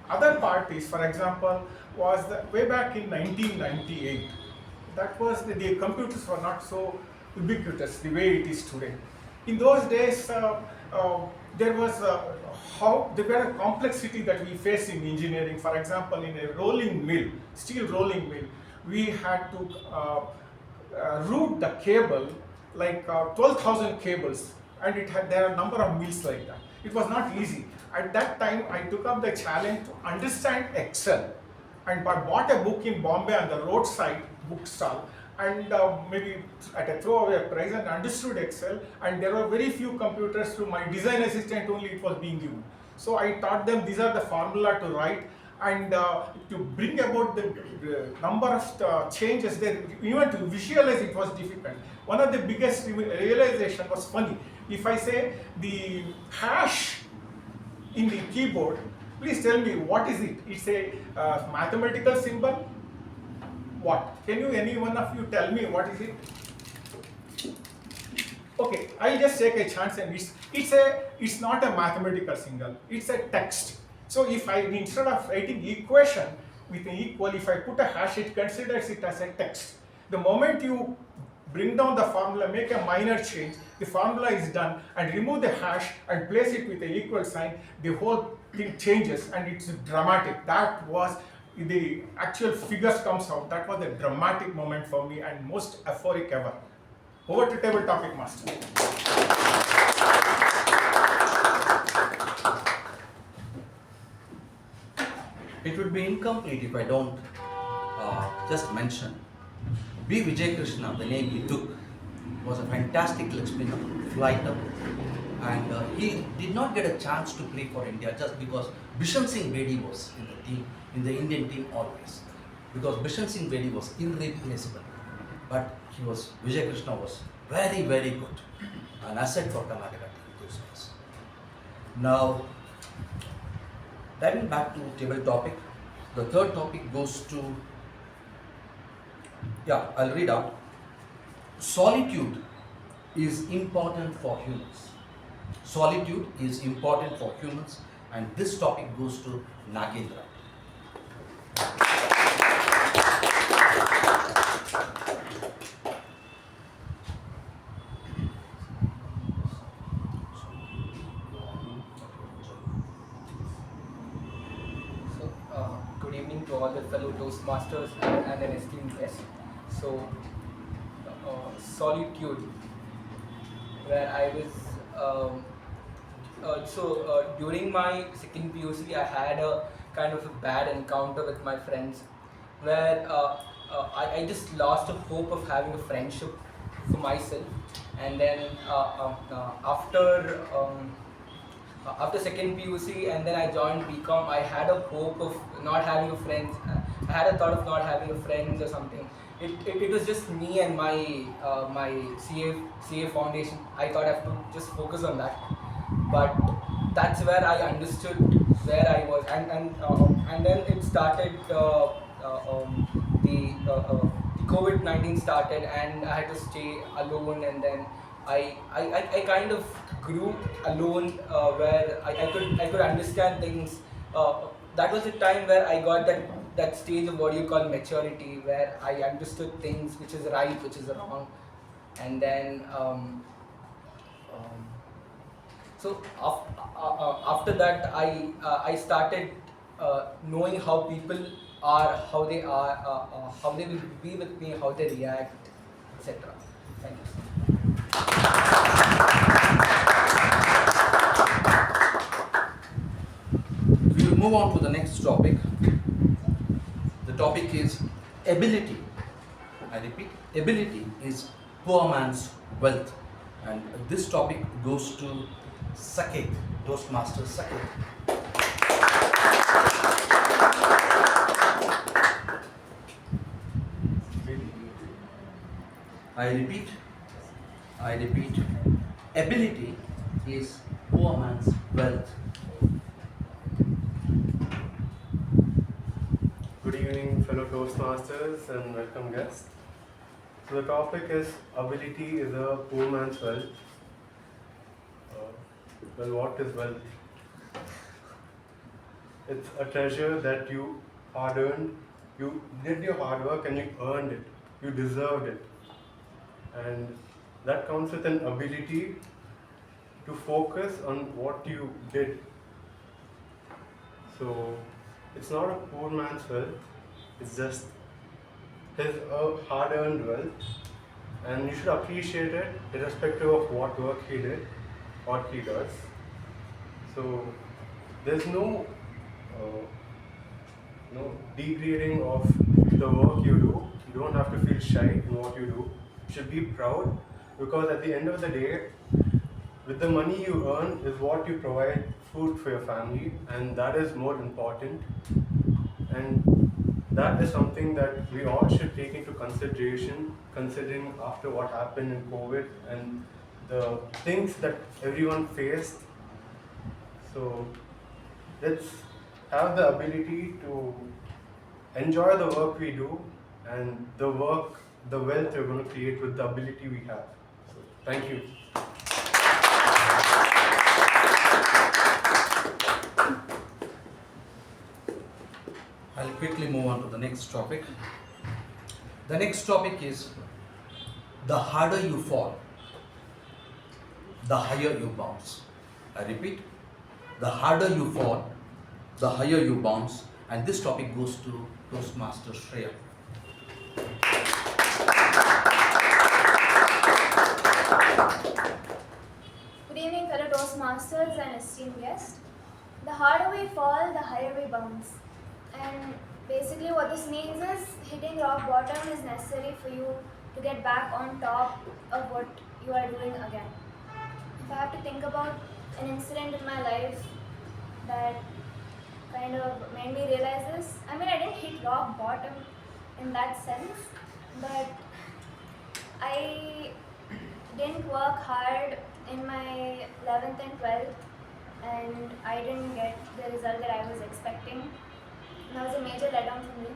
Other part is, for example, was way back in 1998. That was the computers were not so ubiquitous the way it is today. In those days, there was a complexity that we face in engineering. For example, in a rolling mill, steel rolling mill, we had to route the cable like 12,000 cables, and there are a number of mills like that. It was not easy. At that time, I took up the challenge to understand Excel, and I bought a book in Bombay on the roadside bookstall, and maybe at a throwaway price, and understood Excel. And there were very few computers. To my design assistant only it was being given. So I taught them these are the formula to write, and to bring about the number of changes there. Even to visualize it was difficult. One of the biggest realization was funny. If I say the hash in the keyboard, please tell me what is it? It's a mathematical symbol. What? Can you, any one of you, tell me what is it? Okay, I'll just take a chance, and it's not a mathematical symbol. It's a text. So if I, instead of writing equation with an equal, if I put a hash, it considers it as a text. The moment you bring down the formula, make a minor change, the formula is done, and remove the hash and place it with an equal sign, the whole thing changes, and it's dramatic. That was the actual figures comes out. That was a dramatic moment for me and most euphoric ever. Over to table topic master. It would be incomplete if I don't just mention B. Vijay Krishna, the name he took, was a fantastic leg spinner, flighter, and he did not get a chance to play for India just because Bishan Singh Bedi was in the team, in the Indian team always, because Bishan Singh Bedi was irreplaceable. But Vijay Krishna was very, very good, an asset for Karnataka team those days. Now, diving back to table topic, the third topic goes to, I'll read out. Solitude is important for humans. Solitude is important for humans, and this topic goes to Nagendra. Good evening to all the fellow Toastmasters and an esteemed guest. So, solitude. where I was during my second PUC, I had a kind of a bad encounter with my friends, where I just lost a hope of having a friendship for myself, and then after second PUC and then I joined BCom, I had a hope of not having a friend. I had a thought of not having a friend or something. It was just me and my CA foundation. I thought I have to just focus on that, but that's where I understood where I was, and then it started. The COVID-19 started, and I had to stay alone, and then I kind of grew alone, where I could understand things. That was the time where I got that stage of what you call maturity, where I understood things which is right, which is wrong, and then so after that I started knowing how people are, how they are, how they will be with me, how they react, etc. Thank you. We will move on to the next topic. The topic is ability. I repeat, ability is poor man's wealth. And this topic goes to Saketh, Toastmaster Saketh. I repeat, ability is poor man's wealth. Good evening, fellow Toastmasters, and welcome guests. So the topic is ability is a poor man's wealth. Well, what is wealth? It's a treasure that you hard earned. You did your hard work and you earned it. You deserved it. And that comes with an ability to focus on what you did. So it's not a poor man's wealth, it's just his hard-earned wealth, and you should appreciate it irrespective of what work he did or he does. So there's no degrading of the work you do. You don't have to feel shy in what you do. You should be proud, because at the end of the day, with the money you earn is what you provide food for your family, and that is more important. And that is something that we all should take into consideration, considering after what happened in COVID and the things that everyone faced. So let's have the ability to enjoy the work we do and the wealth we're going to create with the ability we have. So thank you. I'll quickly move on to the next topic. The next topic is the harder you fall, the higher you bounce. I repeat, the harder you fall, the higher you bounce. And this topic goes to Toastmaster Shreya. Good evening, fellow Toastmasters and esteemed guests. The harder we fall, the higher we bounce. And basically what this means is hitting rock bottom is necessary for you to get back on top of what you are doing again. If I have to think about an incident in my life that kind of made me realize this, I mean, I didn't hit rock bottom in that sense, but I didn't work hard in my 11th and 12th, and I didn't get the result that I was expecting. That was a major letdown for me.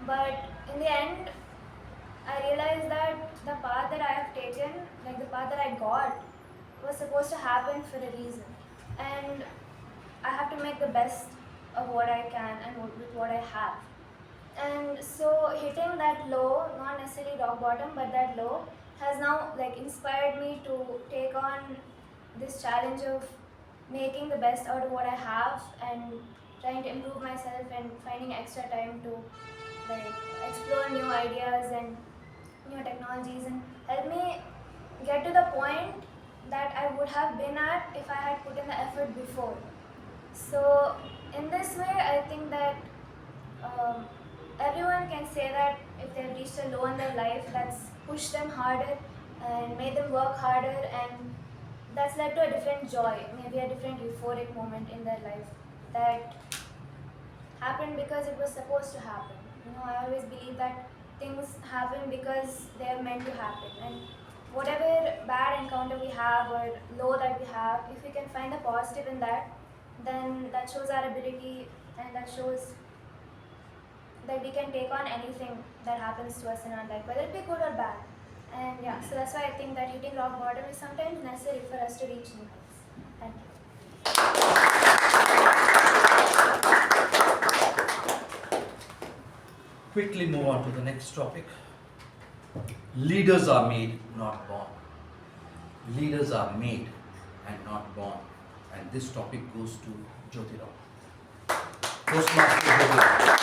But in the end, I realized that the path that I have taken, like the path that I got, was supposed to happen for a reason. And I have to make the best of what I can and with what I have. And so hitting that low, not necessarily rock bottom, but that low, has now like inspired me to take on this challenge of making the best out of what I have and trying to improve myself and finding extra time to like explore new ideas and new technologies and help me get to the point that I would have been at if I had put in the effort before. So in this way, I think that everyone can say that if they've reached a low in their life, that's pushed them harder and made them work harder, and that's led to a different joy, maybe a different euphoric moment in their life that happened because it was supposed to happen. I always believe that things happen because they are meant to happen, and whatever bad encounter we have or low that we have, if we can find the positive in that, then that shows our ability, and that shows that we can take on anything that happens to us in our life, whether it be good or bad. And yeah, so that's why I think that hitting rock bottom is sometimes necessary for us to reach new heights. Thank you. Quickly move on to the next topic. Leaders are made, not born. Leaders are made and not born. And this topic goes to Jyothi. Toastmasters.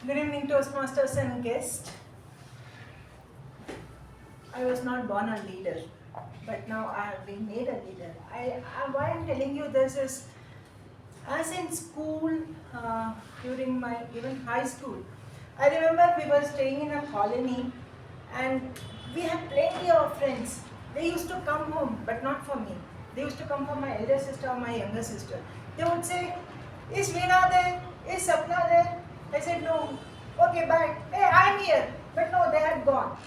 Good evening, Toastmasters and guests. I was not born a leader, but now I have been made a leader. Why I'm telling you this is, as in school, during my even high school, I remember we were staying in a colony and we had plenty of friends. They used to come home, but not for me. They used to come for my elder sister or my younger sister. They would say, "Is Veena there? Is Sapna there?" I said, "No." "Okay, bye." "Hey, I'm here." But no, they had gone.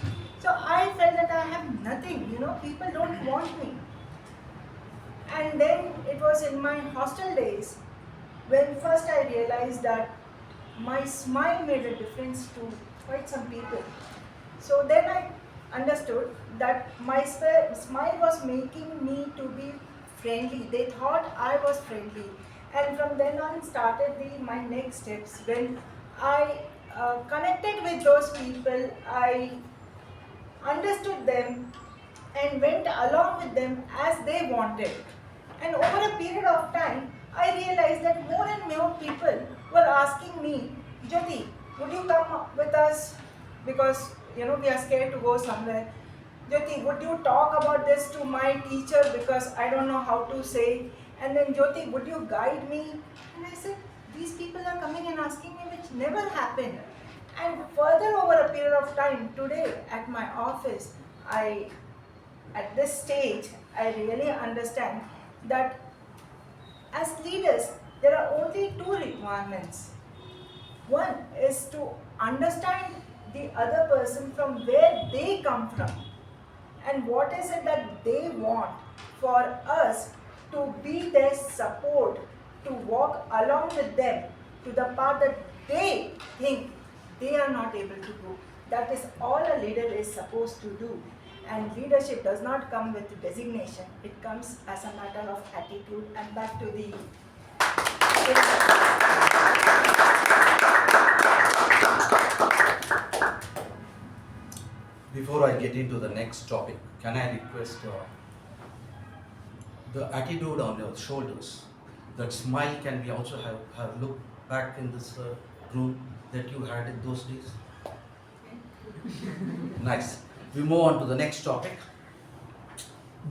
So I felt that I have nothing, people don't want me. And then it was in my hostel days when first I realized that my smile made a difference to quite some people. So then I understood that my smile was making me to be friendly. They thought I was friendly. And from then on started my next steps. When I connected with those people, I understood them and went along with them as they wanted. And over a period of time, I realized that more and more people were asking me, "Jyothi, would you come with us? Because we are scared to go somewhere. Jyothi, would you talk about this to my teacher because I don't know how to say? And then Jyothi, would you guide me?" And I said, these people are coming and asking me, which never happened. And further over a period of time, today at my office, at this stage, I really understand that as leaders, there are only two requirements. One is to understand the other person from where they come from and what is it that they want for us to be their support, to walk along with them to the path that they think they are not able to go. That is all a leader is supposed to do. And leadership does not come with designation. It comes as a matter of attitude. And back to the... Before I get into the next topic, can I request the attitude on your shoulders, that smile, can we also have looked back in this room that you had in those days? Nice. We move on to the next topic.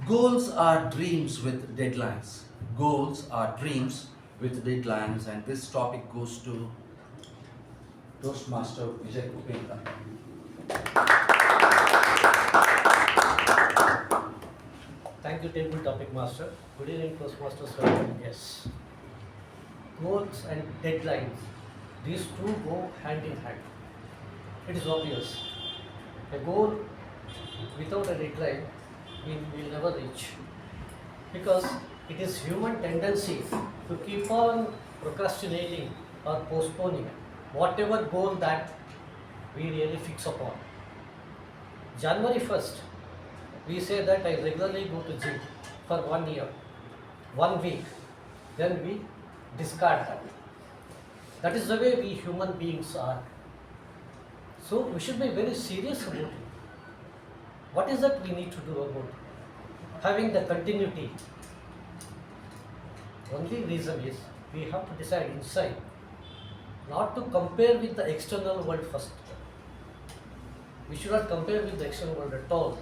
Goals are dreams with deadlines. Goals are dreams with deadlines, and this topic goes to Toastmaster Vijay Upendra. Thank you, Table Topic Master. Good evening, Toastmasters. Welcome. Yes. Goals and deadlines, these two go hand in hand. It is obvious. A goal without a deadline we will never reach, because it is human tendency to keep on procrastinating or postponing whatever goal that we really fix upon. January 1st, we say that I regularly go to gym for 1 year, 1 week, then we discard that. That is the way we human beings are. So we should be very serious about it. What is that we need to do about it? Having the continuity. Only reason is we have to decide inside not to compare with the external world first. We should not compare with the external world at all.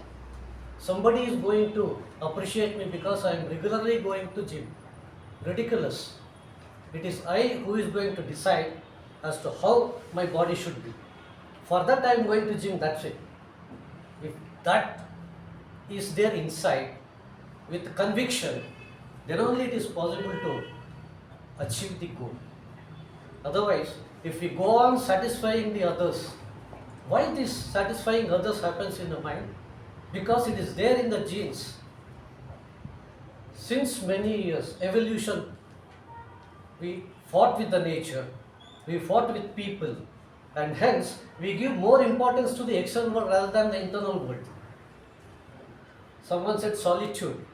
Somebody is going to appreciate me because I am regularly going to gym. Ridiculous. It is I who is going to decide as to how my body should be. For that I am going to gym, that's it. If that is there inside with conviction, then only it is possible to achieve the goal. Otherwise, if we go on satisfying the others, why this satisfying others happens in the mind? Because it is there in the genes. Since many years, evolution, we fought with the nature, we fought with people, and hence we give more importance to the external world rather than the internal world. Someone said solitude.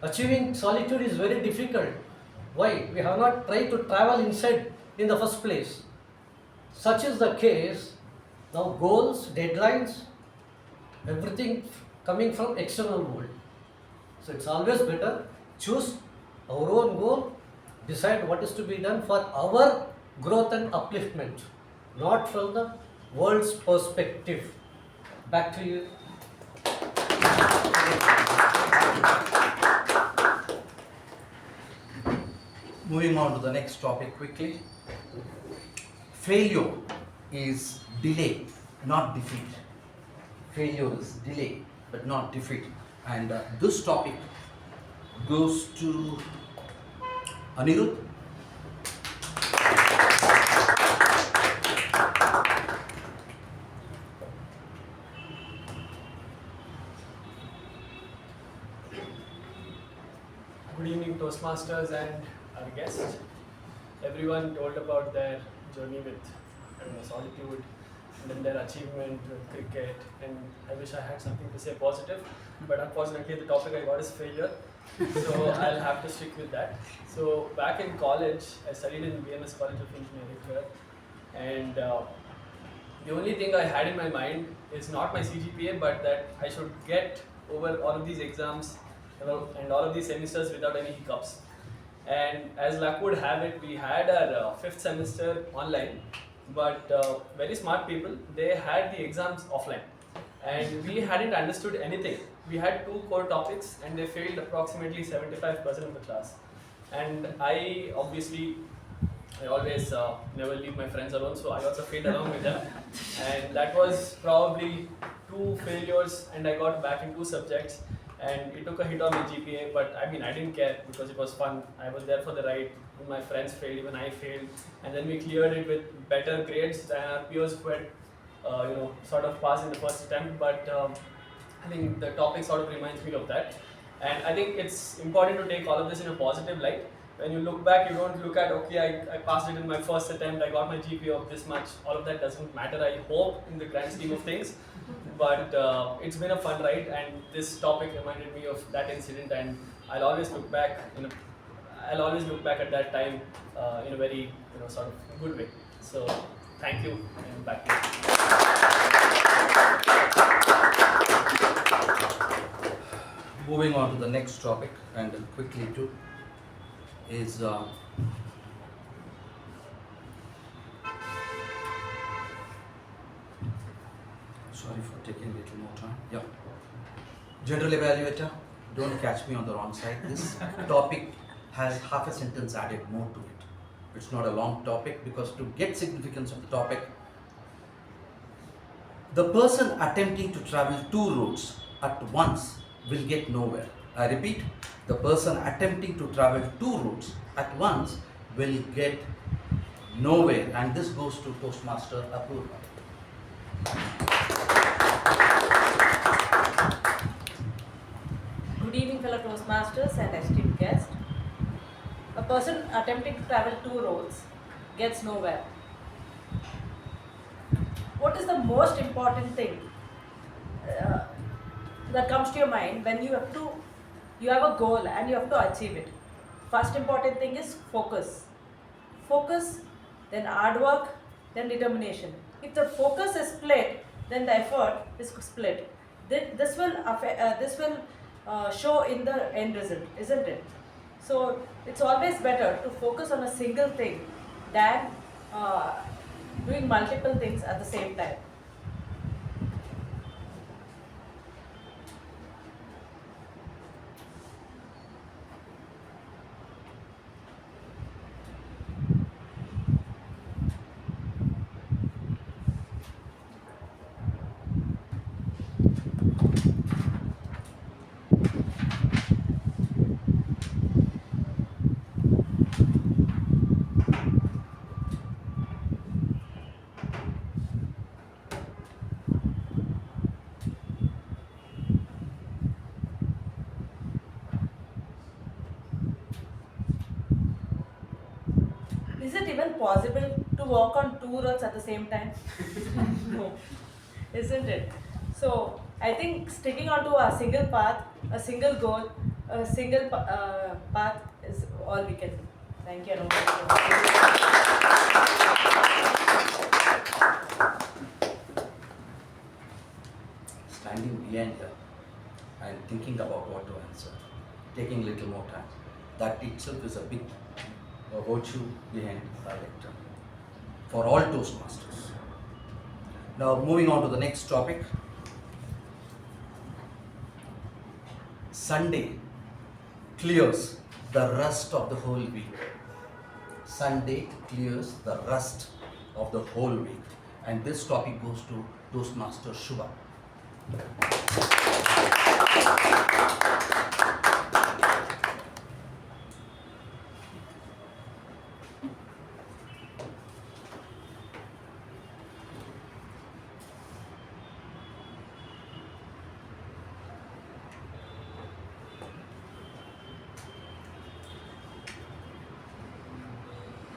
Achieving solitude is very difficult. Why? We have not tried to travel inside in the first place. Such is the case. Now goals, deadlines, everything coming from external world. So it's always better choose our own goal, decide what is to be done for our growth and upliftment, not from the world's perspective. Back to you. Moving on to the next topic quickly. Failure is delay, not defeat. Failure is delay, but not defeat. And this topic goes to Anirudh. Good evening, Toastmasters and our guest. Everyone told about their journey with solitude and then their achievement with cricket, and I wish I had something to say positive, but unfortunately the topic I got is failure, so I'll have to stick with that. So back in college, I studied in BMS College of Engineering here, and the only thing I had in my mind is not my CGPA, but that I should get over all of these exams and all of these semesters without any hiccups. And as luck would have it, we had our fifth semester online, but very smart people, they had the exams offline, and we hadn't understood anything. We had 2 core topics and they failed approximately 75% of the class. And I obviously, I always never leave my friends alone, so I also failed along with them. And that was probably 2 failures, and I got back in 2 subjects. And it took a hit on my GPA, but I mean, I didn't care because it was fun. I was there for the ride. My friends failed, even I failed. And then we cleared it with better grades than our peers who had, sort of passed in the first attempt. But I think the topic sort of reminds me of that. And I think it's important to take all of this in a positive light. When you look back, you don't look at, okay, I passed it in my first attempt, I got my GPA of this much. All of that doesn't matter, I hope, in the grand scheme of things. But it's been a fun ride, and this topic reminded me of that incident, and I'll always look back at that time in a very sort of good way. So thank you, and back to you. Moving on to the next topic, and quickly too, is sorry for taking a little more time. Yeah. General Evaluator, don't catch me on the wrong side. This topic has half a sentence added more to it. It's not a long topic because to get significance of the topic, the person attempting to travel 2 routes at once will get nowhere. I repeat, the person attempting to travel 2 routes at once will get nowhere, and this goes to Toastmaster Apoorva. Good evening, fellow Toastmasters and esteemed guests. A person attempting to travel 2 roads gets nowhere. What is the most important thing that comes to your mind when you have a goal and you have to achieve it? First important thing is focus. Focus, then hard work, then determination. If the focus is split, then the effort is split. This will show in the end result, isn't it? So it's always better to focus on a single thing than doing multiple things at the same time. possible to walk on two roads at the same time? No, isn't it? So I think sticking onto a single path, a single goal, a single path is all we can do. Thank you. Standing behind her and thinking about what to answer, taking a little more time. That itself is a big virtue behind a lecture for all Toastmasters. Now, moving on to the next topic. Sunday clears the rust of the whole week. Sunday clears the rust of the whole week. And this topic goes to Toastmaster Shuba.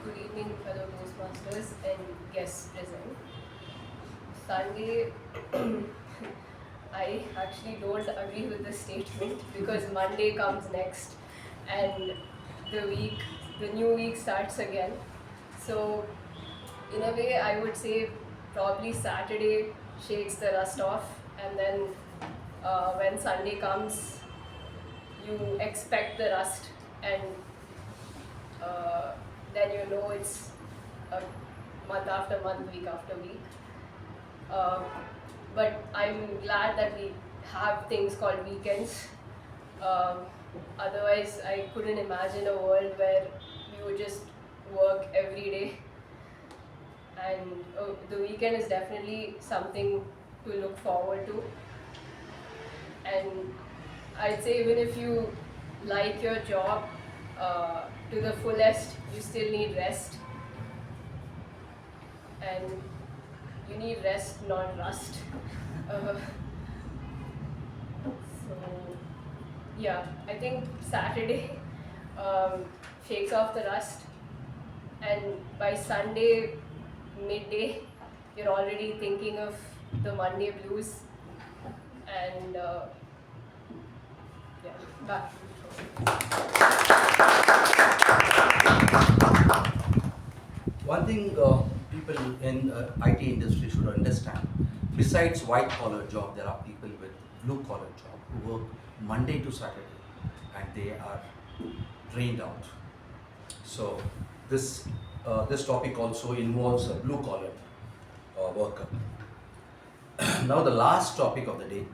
Good evening, fellow Toastmasters and guests present. Sunday, I actually don't agree with this statement because Monday comes next and the new week starts again. So, in a way, I would say probably Saturday shakes the rust off, and then when Sunday comes, you expect the rust, and then you know it's month after month, week after week. But I'm glad that we have things called weekends. Otherwise, I couldn't imagine a world where we would just work every day. And the weekend is definitely something to look forward to. And I'd say even if you like your job to the fullest, you still need rest. And you need rest, not rust. So, yeah, I think Saturday shakes off the rust, and by Sunday midday, you're already thinking of the Monday blues. And yeah, back. One thing people in IT industry should understand, besides white collar job, there are people with blue collar job who work Monday to Saturday and they are drained out. So this topic also involves a blue collar worker. Now the last topic of the day.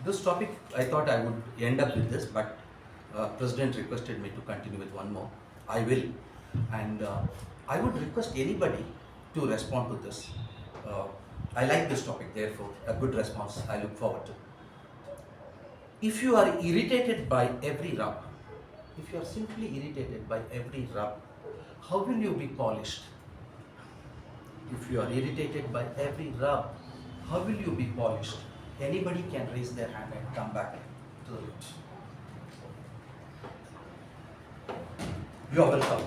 This topic I thought I would end up with this, but President requested me to continue with one more. I will, and I would request anybody to respond to this. I like this topic, therefore a good response I look forward to. If you are irritated by every rub, if you are simply irritated by every rub, how will you be polished? If you are irritated by every rub, how will you be polished? Anybody can raise their hand and come back to the room. You are welcome.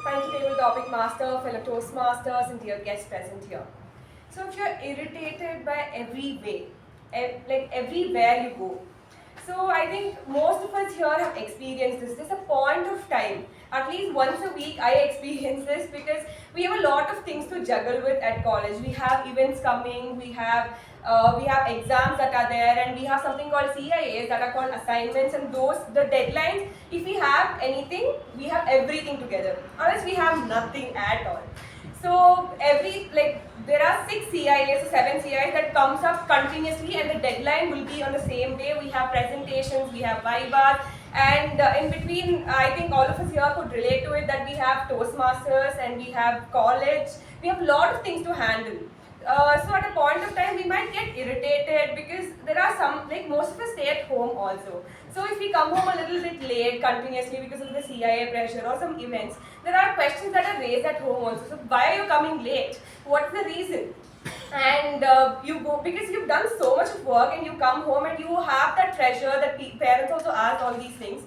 Thank you, table topic master, fellow Toastmasters, and dear guests present here. So, if you're irritated by every way, like everywhere you go, so I think most of us here have experienced this. There's a point of time, at least once a week I experience this because we have a lot of things to juggle with at college. We have events coming, we have exams that are there, and we have something called CIAs that are called assignments, and those, the deadlines, if we have anything, we have everything together. Unless we have nothing at all. So there are 6 CIAs or 7 CIAs that comes up continuously, and the deadline will be on the same day. We have presentations, we have vivas, and in between, I think all of us here could relate to it that we have Toastmasters and we have college. We have a lot of things to handle. So at a point of time, we might get irritated because there are some, like most of us stay at home also. So if we come home a little bit late continuously because of the CIA pressure or some events, there are questions that are raised at home also. So why are you coming late? What's the reason? and you go because you've done so much of work and you come home and you have that pressure that parents also ask all these things.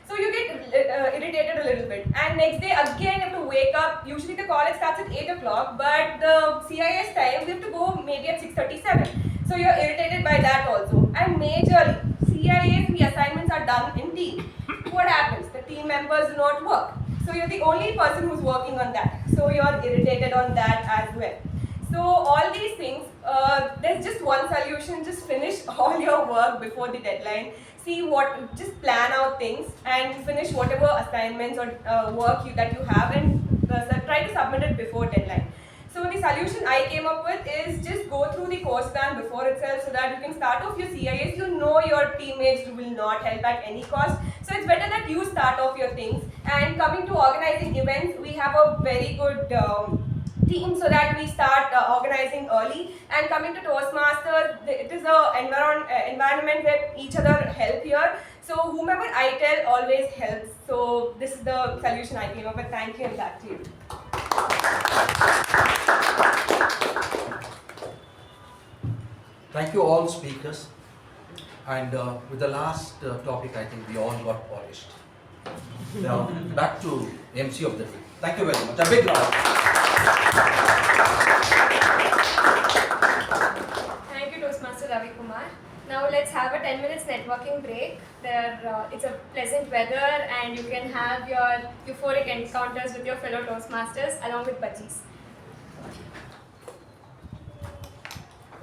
So you get irritated a little bit, and next day again you have to wake up. Usually the college starts at 8 o'clock, but the CIS time we have to go maybe at 6:37. So you're irritated by that also. And majorly, CIS and the assignments are done in team. What happens? The team members do not work. So you're the only person who's working on that. So you're irritated on that as well. So all these things, there's just one solution. Just finish all your work before the deadline. See what, just plan out things and finish whatever assignments or work that you have, and try to submit it before deadline. So the solution I came up with is just go through the course plan before itself, so that you can start off your CIS. You know your teammates will not help at any cost. So it's better that you start off your things. And coming to organizing events, we have a very good team, so that we start organizing early. And coming to Toastmasters, it is an environment where each other help here. So whomever I tell always helps. So this is the solution I came up with. Thank you, and back to you. Thank you all speakers. And with the last topic, I think we all got polished. Now back to MC of the day. Thank you very much. A big round. Thank you, Toastmaster Ravikumar. Now let's have a 10 minutes networking break. It's a pleasant weather and you can have your euphoric encounters with your fellow Toastmasters along with budgies.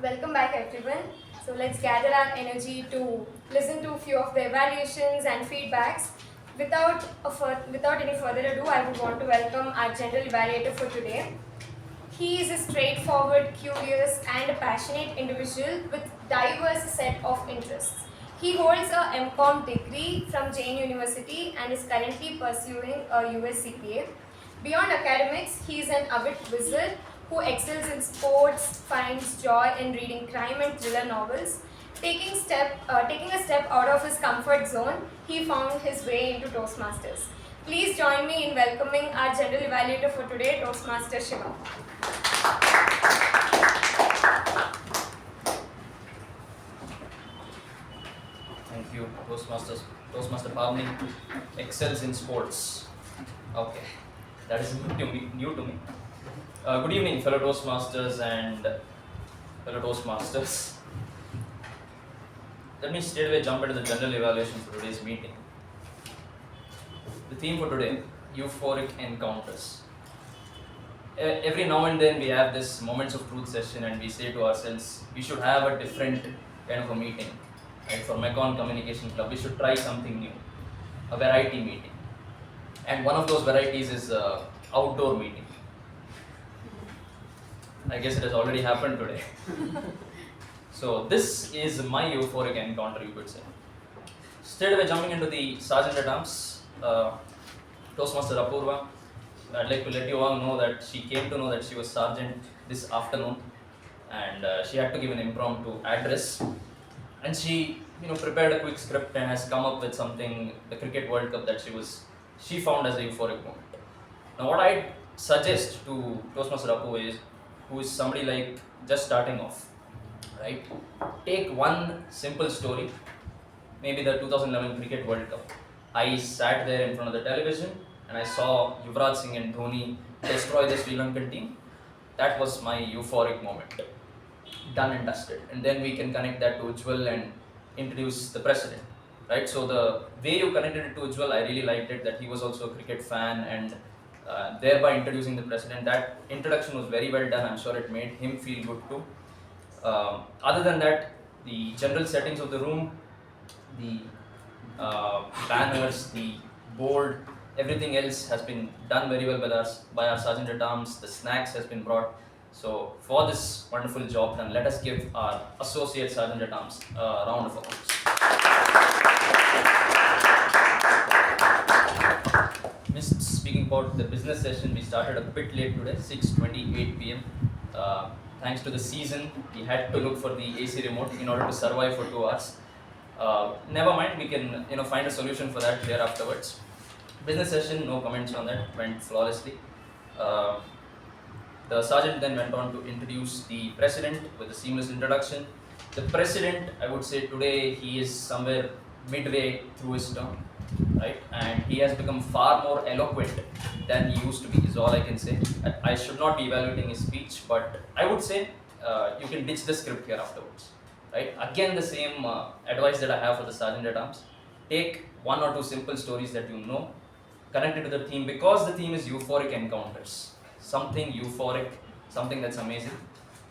Welcome back everyone. So let's gather our energy to listen to a few of the evaluations and feedbacks. Without any further ado, I would want to welcome our general evaluator for today. He is a straightforward, curious and a passionate individual with diverse set of interests. He holds a MCom degree from Jain University and is currently pursuing a US CPA. Beyond academics, he is an avid wizard who excels in sports, finds joy in reading crime and thriller novels. Taking a step out of his comfort zone, he found his way into Toastmasters. Please join me in welcoming our general evaluator for today, Toastmaster Shiva. Thank you, Toastmasters. Toastmaster Pavani excels in sports. Okay, that is new to me. Good evening, fellow Toastmasters and fellow Toastmasters. Let me straight away jump into the general evaluation for today's meeting. The theme for today, euphoric encounters. Every now and then we have this moments of truth session and we say to ourselves, we should have a different kind of a meeting. Right? For Mekon Communication Club, we should try something new, a variety meeting. And one of those varieties is outdoor meeting. I guess it has already happened today. So this is my euphoric encounter, you could say. Straight away jumping into the Sergeant at Arms, Toastmaster Apoorva. I'd like to let you all know that she came to know that she was Sergeant this afternoon, and she had to give an impromptu address. And she, prepared a quick script and has come up with something, the Cricket World Cup, that she found as a euphoric moment. Now, what I suggest to Toastmaster Apoorva is, who is somebody like just starting off, right? Take one simple story, maybe the 2011 Cricket World Cup. I sat there in front of the television and I saw Yuvraj Singh and Dhoni destroy the Sri Lankan team. That was my euphoric moment. Done and dusted. And then we can connect that to Ujwal and introduce the president, right? So the way you connected it to Ujwal, I really liked it, that he was also a cricket fan and thereby introducing the president. That introduction was very well done. I'm sure it made him feel good too. Other than that, the general settings of the room, the banners, the board, everything else has been done very well by our Sergeant at Arms. The snacks has been brought. So for this wonderful job done, let us give our Associate Sergeant at Arms a round of applause. Missed speaking about the business session. We started a bit late today, 6:28 p.m. Thanks to the season, we had to look for the AC remote in order to survive for 2 hours. Never mind, we can find a solution for that here afterwards. Business session, no comments on that, went flawlessly. The sergeant then went on to introduce the president with a seamless introduction. The president, I would say today, he is somewhere midway through his term, right? And he has become far more eloquent than he used to be, is all I can say. I should not be evaluating his speech, but I would say you can ditch the script here afterwards, right? Again, the same advice that I have for the sergeant at arms. Take one or two simple stories that you know, connect it to the theme, because the theme is euphoric encounters. Something euphoric, something that's amazing.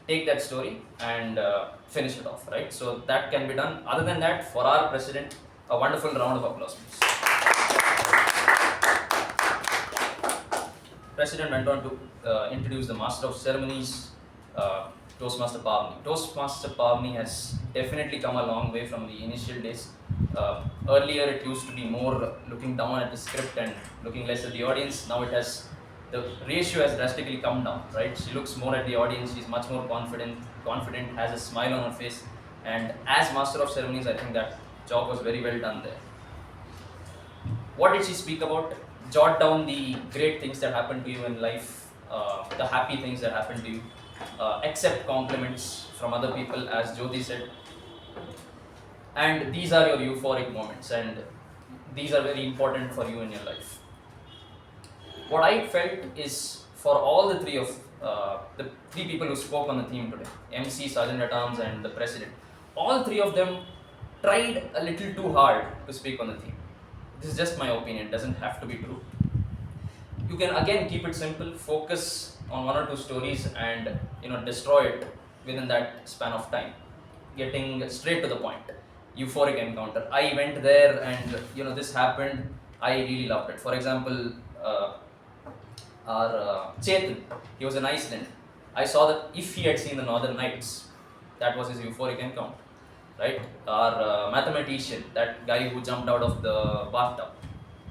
Take that story and finish it off, right? So that can be done. Other than that, for our president, a wonderful round of applause, please. President went on to introduce the Master of Ceremonies, Toastmaster Pavani. Toastmaster Pavani has definitely come a long way from the initial days. Earlier, it used to be more looking down at the script and looking less at the audience. Now it has, the ratio has drastically come down, right? She looks more at the audience, she's much more confident, has a smile on her face. And as Master of Ceremonies, I think that job was very well done there. What did she speak about? Jot down the great things that happened to you in life, the happy things that happened to you. Accept compliments from other people, as Jyothi said. And these are your euphoric moments, and these are very important for you in your life. What I felt is, for all the three people who spoke on the theme today, MC, Sergeant at Arms, and the President, all three of them tried a little too hard to speak on the theme. This is just my opinion, doesn't have to be true. You can again keep it simple, focus on one or two stories and destroy it within that span of time. Getting straight to the point. Euphoric encounter. I went there and this happened. I really loved it. For example, our Chetan, he was in Iceland. I saw that if he had seen the Northern Lights, that was his euphoric encounter, right? Our mathematician, that guy who jumped out of the bathtub,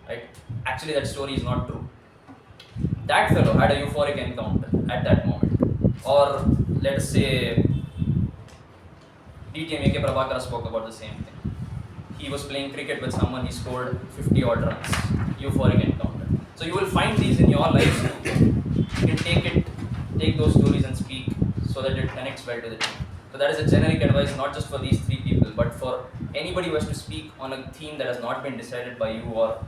right? Actually, that story is not true. That fellow had a euphoric encounter at that moment. Or let us say, DTM K Prabhakara spoke about the same thing. He was playing cricket with someone, he scored 50 odd runs. Euphoric encounter. So you will find these in your lives too. You can take those stories and speak so that it connects well to the team. So that is a generic advice, not just for these three people, but for anybody who has to speak on a theme that has not been decided by you, or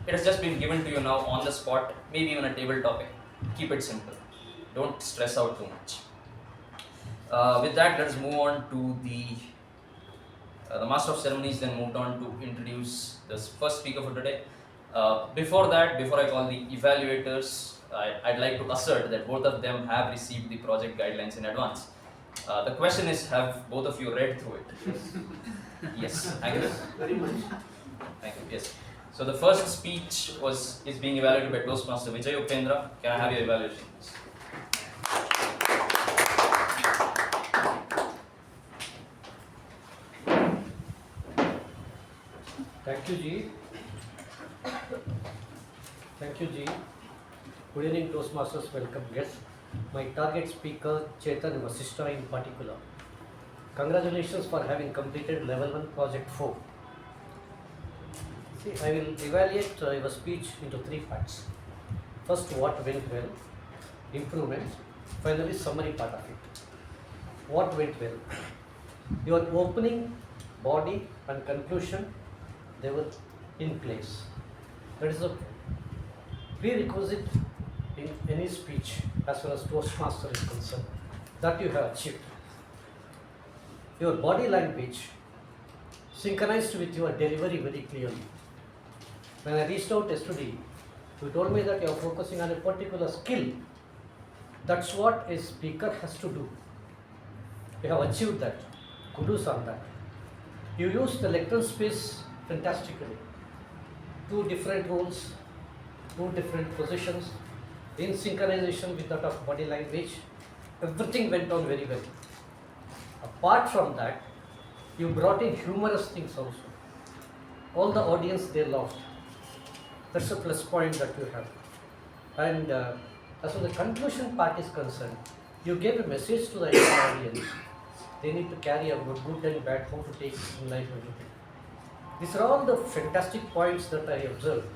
it has just been given to you now on the spot, maybe even a table topic. Keep it simple. Don't stress out too much. With that, let us move on to the Master of Ceremonies then moved on to introduce the first speaker for today. Before that, before I call the evaluators, I'd like to assert that both of them have received the project guidelines in advance. The question is, have both of you read through it? Yes. Thank you. Very much. Thank you. Yes. So the first speech is being evaluated by Toastmaster Vijay Upendra. Can I have your evaluation? Thank you, Ji. Thank you, Ji. Good evening, Toastmasters. Welcome guests. My target speaker, Chetan Vasishtha in particular. Congratulations for having completed level 1 project 4. See, I will evaluate your speech into 3 parts. First, what went well, improvements, finally summary part of it. What went well? Your opening, body and conclusion, they were in place. That is a prerequisite in any speech as far as Toastmaster is concerned, that you have achieved. Your body language synchronized with your delivery very clearly. When I reached out yesterday, you told me that you are focusing on a particular skill. That's what a speaker has to do. You have achieved that. Kudos on that. You used the lectern space fantastically. 2 different roles, 2 different positions, in synchronization with that of body language. Everything went on very well. Apart from that, you brought in humorous things also. All the audience, they laughed. That's a plus point that you have. And as far as the conclusion part is concerned, you gave a message to the entire audience. They need to carry about good and bad, how to take in life, everything. These are all the fantastic points that I observed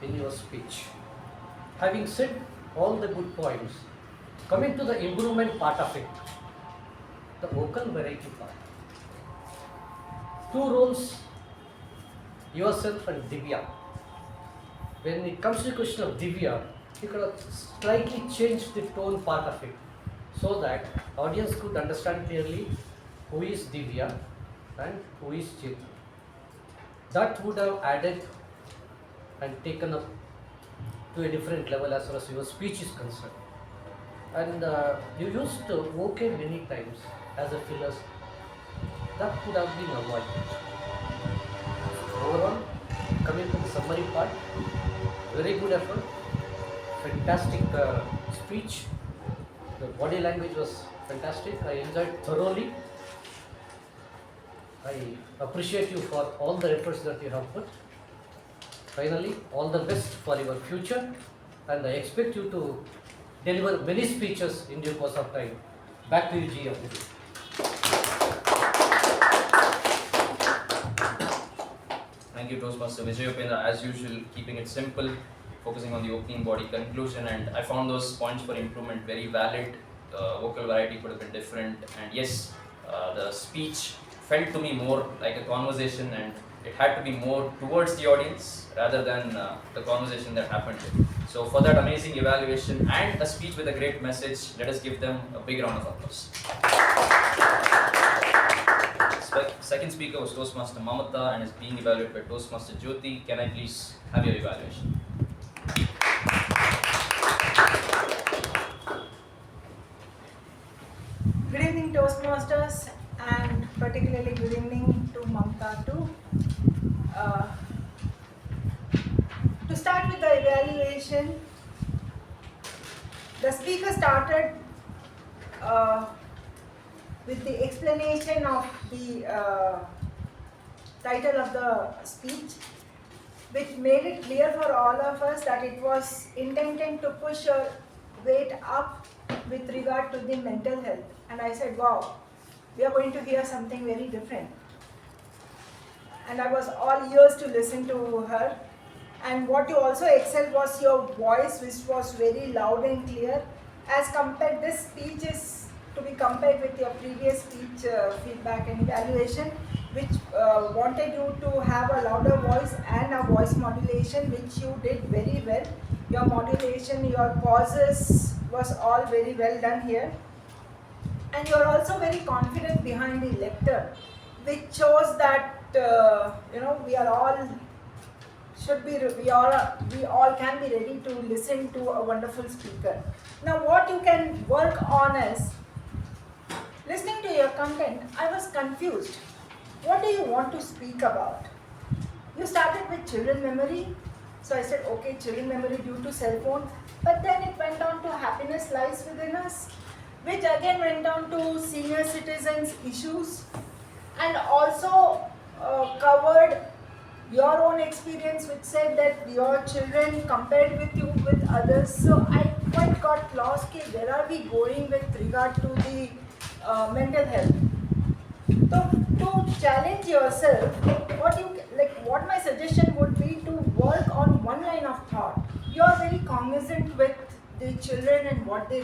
in your speech. Having said all the good points, Coming to the improvement part of it, the vocal variety part. Two roles, yourself and Divya. When it comes to the question of Divya, you could have slightly changed the tone part of it so that audience could understand clearly who is Divya and who is Chetan. That would have added and taken up to a different level as far as your speech is concerned. And you used okay many times as a filler. That could have been avoided. Overall, coming to the summary part, very good effort, fantastic speech. The body language was fantastic. I enjoyed thoroughly. I appreciate you for all the efforts that you have put. Finally, all the best for your future, and I expect you to deliver many speeches in due course of time. Back to you, G. Thank you, Toastmaster Vijay Upendra, as usual, keeping it simple, focusing on the opening body conclusion, and I found those points for improvement very valid. Vocal variety could have been different, and yes, the speech felt to me more like a conversation, and it had to be more towards the audience rather than the conversation that happened. So for that amazing evaluation and a speech with a great message, let us give them a big round of applause. Second speaker was Toastmaster Mamatha and is being evaluated by Toastmaster Jyothi. Can I please have your evaluation? Good evening, Toastmasters, and particularly good evening to Mamatha too. To start with the evaluation, the speaker started with the explanation of the title of the speech, which made it clear for all of us that it was intended to push your weight up with regard to the mental health. And I said, wow, we are going to hear something very different. And I was all ears to listen to her. And what you also excelled was your voice, which was very loud and clear. As compared, this speech is to be compared with your previous speech feedback and evaluation, which wanted you to have a louder voice and a voice modulation, which you did very well. Your modulation, your pauses was all very well done here. And you are also very confident behind the lectern, which shows that we are all we all can be ready to listen to a wonderful speaker. Now, what you can work on is listening to your content. I was confused. What do you want to speak about? You started with children memory. So I said, okay, children memory due to cell phone. But then it went on to happiness lies within us, which again went on to senior citizens issues, and also covered your own experience, which said that your children compared with you with others. So I quite got lost. Where are we going with regard to the mental health? So to challenge yourself, what my suggestion would be to work on one line of thought. You are very cognizant with the children and what they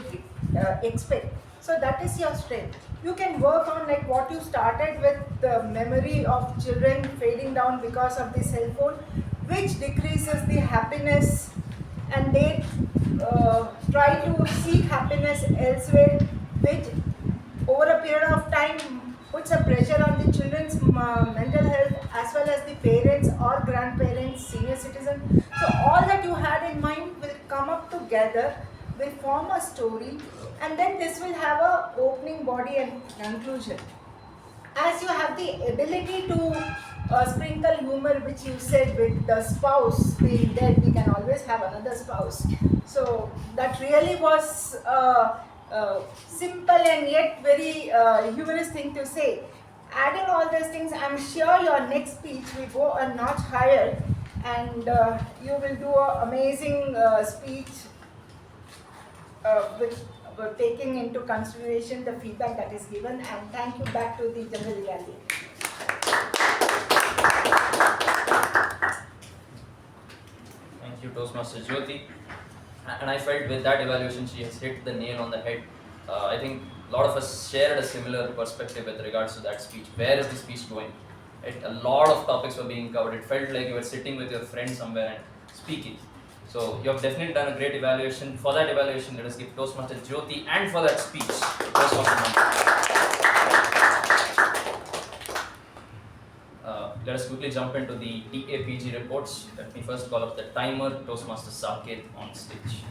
expect. So that is your strength. You can work on like what you started with, the memory of children fading down because of the cell phone, which decreases the happiness, and they try to seek happiness elsewhere, which over a period of time puts a pressure on the children's mental health as well as the parents or grandparents, senior citizens. So all that you had in mind will come up together, will form a story, and then this will have a opening body and conclusion. As you have the ability to sprinkle humor, which you said with the spouse being dead, we can always have another spouse. So that really was simple and yet very humorous thing to say. Adding all these things, I'm sure your next speech will go a notch higher, and you will do an amazing speech with taking into consideration the feedback that is given. And thank you back to the General Evaluator. Thank you, Toastmaster Jyothi. And I felt with that evaluation she has hit the nail on the head. I think a lot of us shared a similar perspective with regards to that speech. Where is the speech going? A lot of topics were being covered. It felt like you were sitting with your friend somewhere and speaking. So you have definitely done a great evaluation. For that evaluation, let us give Toastmaster Jyothi, and for that speech, Toastmaster Mamatha. Let us quickly jump into the TAPG reports. Let me first call up the timer, Toastmaster Saketh on stage.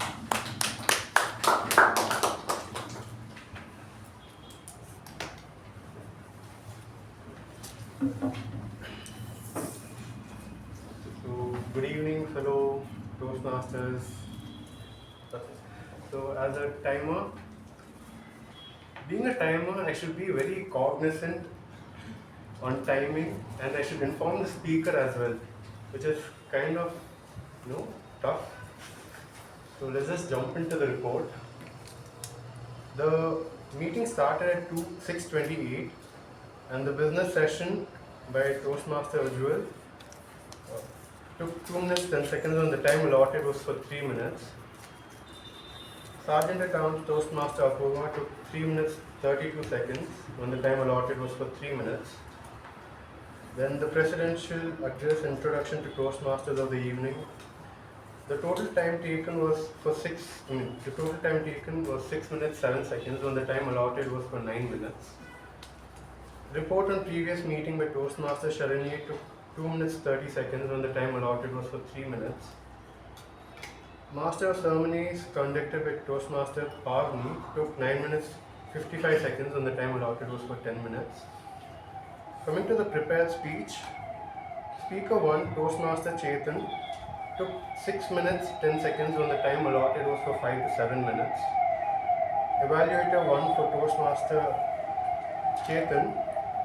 So, good evening, fellow Toastmasters. So, as a timer, being a timer, I should be very cognizant on timing, and I should inform the speaker as well, which is kind of, tough. So, let's just jump into the report. The meeting started at 6:28, and the business session by Toastmaster Ujwal took 2 minutes 10 seconds, and the time allotted was for 3 minutes. Sergeant at Arms Toastmaster Apoorva took 3 minutes 32 seconds when the time allotted was for 3 minutes. Then the presidential address introduction to Toastmasters of the evening. The total time taken was 6 minutes 7 seconds when the time allotted was for 9 minutes. Report on previous meeting by Toastmaster Sharanye took 2 minutes 30 seconds when the time allotted was for 3 minutes. Master of Ceremonies conducted by Toastmaster Pavani took 9 minutes 55 seconds when the time allotted was for 10 minutes. Coming to the prepared speech, Speaker 1, Toastmaster Chetan, took 6 minutes 10 seconds when the time allotted was for 5 to 7 minutes. Evaluator 1 for Toastmaster Chetan,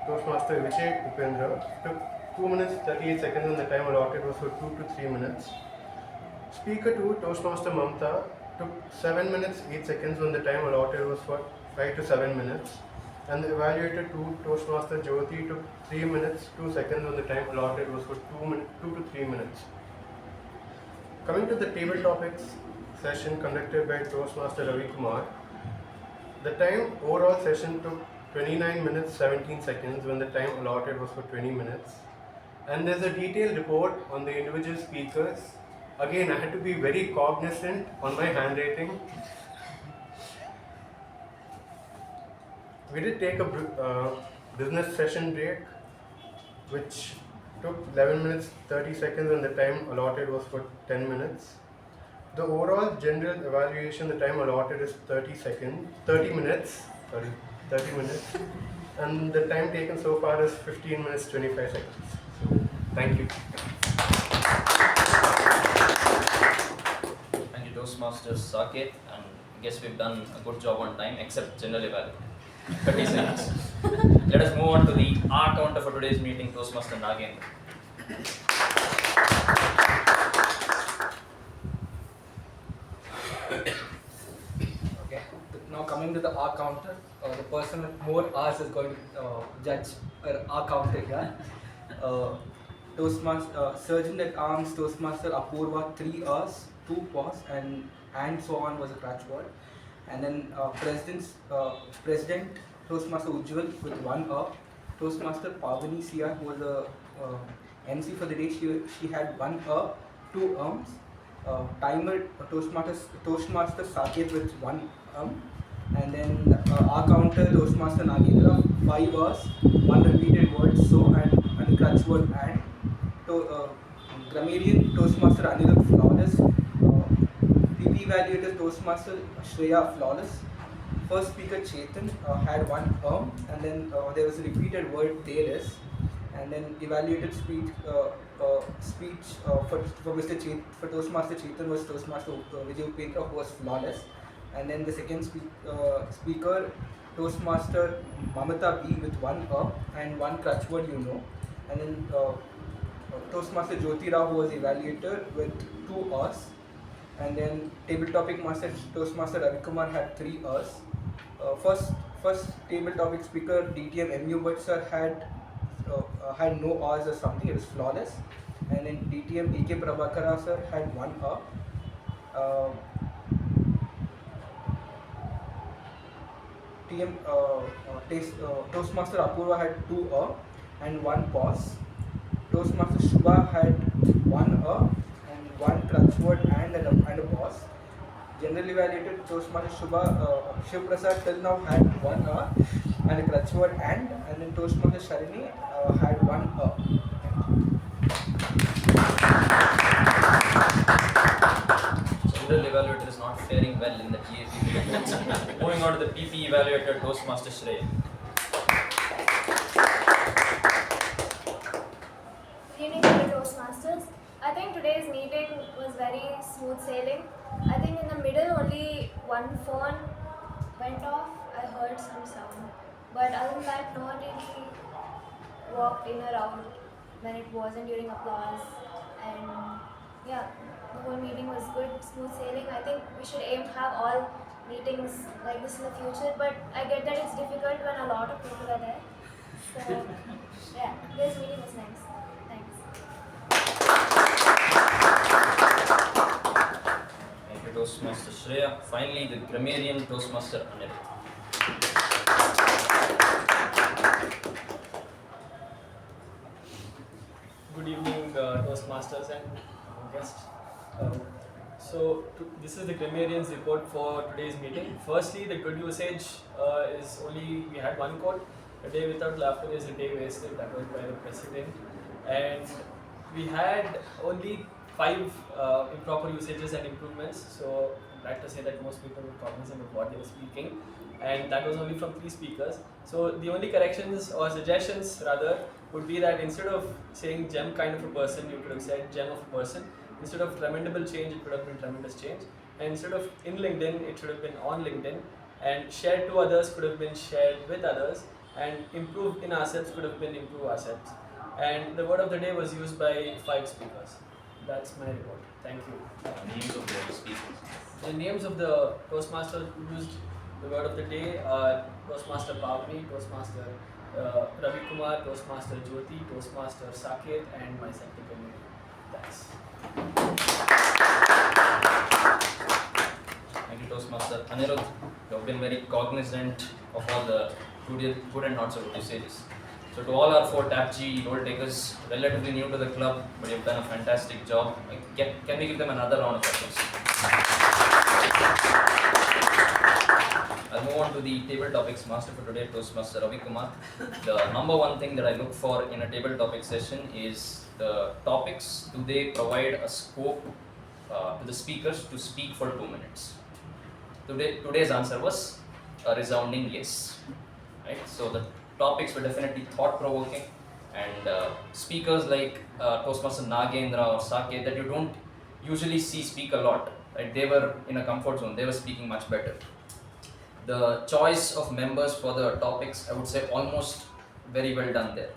Toastmaster Vijay Upendra, took 2 minutes 38 seconds when the time allotted was for 2 to 3 minutes. Speaker 2, Toastmaster Mamatha, took 7 minutes 8 seconds when the time allotted was for 5 to 7 minutes. And the Evaluator 2, Toastmaster Jyothi, took 3 minutes 2 seconds when the time allotted was for 2 to 3 minutes. Coming to the table topics session conducted by Toastmaster Ravikumar, the time overall session took 29 minutes 17 seconds when the time allotted was for 20 minutes. And there's a detailed report on the individual speakers. Again, I had to be very cognizant on my handwriting. We did take a business session break, which took 11 minutes 30 seconds when the time allotted was for 10 minutes. The overall general evaluation, the time allotted is 30 minutes, and the time taken so far is 15 minutes 25 seconds. So, thank you. Thank you, Toastmasters Saketh, and I guess we've done a good job on time, except general evaluation. 30 seconds. Let us move on to the R counter for today's meeting, Toastmaster Nagendra. Okay, now coming to the R counter, the person with more R's is going to judge R counter here. Toastmaster, Sergeant at Arms Toastmaster Apoorva, 3 R's, 2 pause, and so on was a crutch word. And then President Toastmaster Ujwal with 1 R. Toastmaster Pavani CR, who was the MC for the day, she had 1 R, 2 arms. Timer Toastmaster Saketh with 1 arm. And then R counter Toastmaster Nagendra, 5 R's, 1 repeated word so and a crutch word and. Grammarian Toastmaster Anirudh, flawless. PP Evaluator Toastmaster Shreya, flawless. First speaker Chetan had 1 arm, and then there was a repeated word there is, and then evaluated speech for Mr. for Toastmaster Chetan was Toastmaster Vijay Upendra, who was flawless, and then the second speaker Toastmaster Mamatha B with 1 arm and 1 crutch word, and then Toastmaster Jyothi, who was evaluator with 2 R's, and then table topic master Toastmaster Ravikumar had 3 R's. First table topic speaker DTM U Bhat sir had no R's or something, it was flawless, and then DTM K Prabhakara sir had 1 R. Toastmaster Apoorva had 2 and 1 pause. Toastmaster Shuba had 1 and 1 crutch word and a pause. Generally evaluated Toastmaster Shivaprasad till now had 1 and a crutch word and then Toastmaster Sharanye had 1 General evaluator is not faring well in the TAPG. Moving on to the PP evaluator, Toastmaster Shreya. Good evening, fellow Toastmasters. I think today's meeting was very smooth sailing. I think in the middle only one phone went off. I heard some sound. But other than that, no one really walked in or out when it wasn't during applause. And yeah, the whole meeting was good, smooth sailing. I think we should aim to have all meetings like this in the future. But I get that it's difficult when a lot of people are there. So yeah, this meeting was nice. Thanks. Thank you, Toastmaster Shreya. Finally, the grammarian Toastmaster Anirudh. Good evening, Toastmasters and guests. This is the grammarian's report for today's meeting. Firstly, the good usage is only, we had one quote, a day without laughter is a day wasted, that was by the president. And we had only 5 improper usages and improvements, so I'm glad to say that most people were cognizant of what they were speaking, and that was only from 3 speakers. So the only corrections or suggestions rather would be that instead of saying gem kind of a person, you could have said gem of a person. Instead of tremendable change, it could have been tremendous change. And instead of in LinkedIn, it should have been on LinkedIn. And shared to others could have been shared with others. And improve in ourselves could have been improve ourselves. And the word of the day was used by 5 speakers. That's my report. Thank you. Names of the speakers. The names of the Toastmasters who used the word of the day are Toastmaster Pavani, Toastmaster Ravikumar, Toastmaster Jyothi, Toastmaster Saketh, and myself, the community. Thanks. Thank you, Toastmaster Anirudh. You have been very cognizant of all the good and not so good usages. So to all our 4 TAPG role takers, relatively new to the club, but you've done a fantastic job. Can we give them another round of applause? I'll move on to the table topics master for today, Toastmaster Ravikumar. The number one thing that I look for in a table topic session is the topics. Do they provide a scope to the speakers to speak for 2 minutes? Today's answer was a resounding yes. Right? So the topics were definitely thought-provoking, and speakers like Toastmaster Nagendra or Saketh that you don't usually see speak a lot. Right? They were in a comfort zone. They were speaking much better. The choice of members for the topics, I would say, almost very well done there.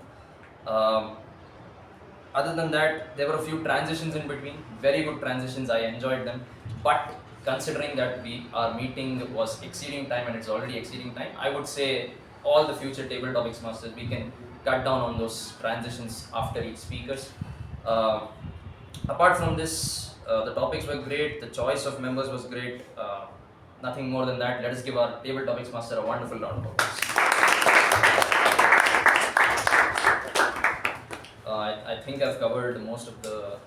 Other than that, there were a few transitions in between, very good transitions, I enjoyed them. But considering that our meeting was exceeding time and it's already exceeding time, I would say all the future table topics masters, we can cut down on those transitions after each speakers. Apart from this, the topics were great, the choice of members was great. Nothing more than that. Let us give our table topics master a wonderful round of applause. I think I've covered most of the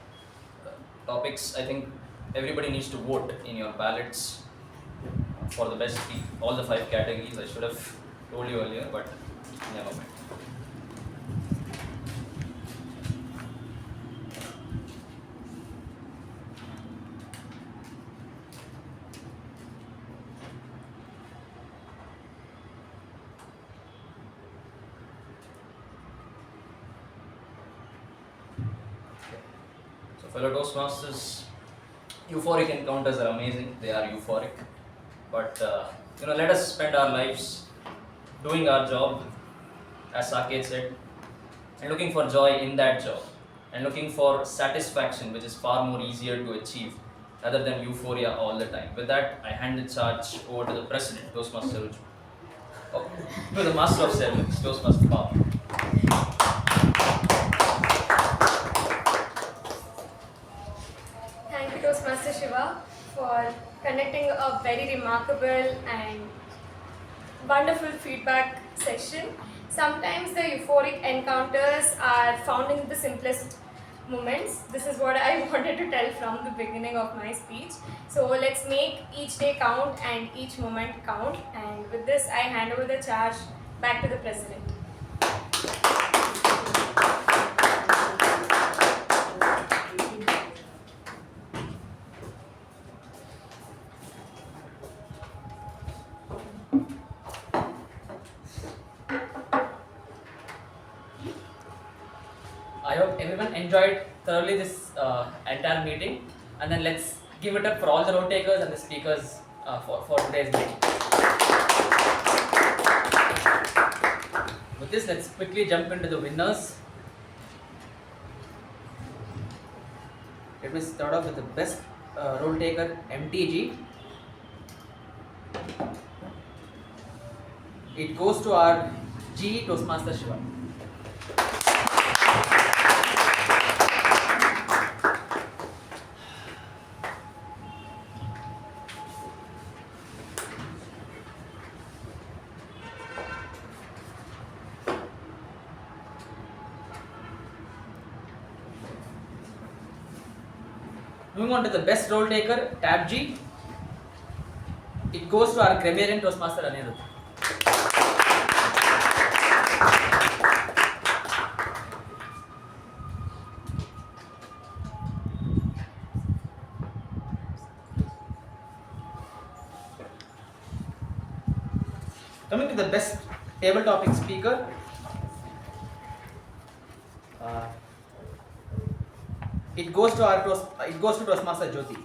topics. I think everybody needs to vote in your ballots for the best speak. All the 5 categories. I should have told you earlier, but never mind. Fellow Toastmasters, euphoric encounters are amazing. They are euphoric, but let us spend our lives doing our job, as Saketh said, and looking for joy in that job, and looking for satisfaction, which is far more easier to achieve, rather than euphoria all the time. With that, I hand the charge over to the President, Toastmaster Ujwal, to the Master of Ceremonies, Toastmaster Pavani. Toastmaster Shiva for conducting a very remarkable and wonderful feedback session. Sometimes the euphoric encounters are found in the simplest moments. This is what I wanted to tell from the beginning of my speech. So let's make each day count and each moment count. And with this, I hand over the charge back to the president. I hope everyone enjoyed thoroughly this entire meeting, and then let's give it up for all the note takers and the speakers for today's meeting. With this, let's quickly jump into the winners. Let me start off with the best role taker, MTG. It goes to our GE Toastmaster Shiva. Moving on to the best role taker, TAPG. It goes to our grammarian Toastmaster Anirudh. Coming to the best table topic speaker, it goes to Toastmaster Jyothi.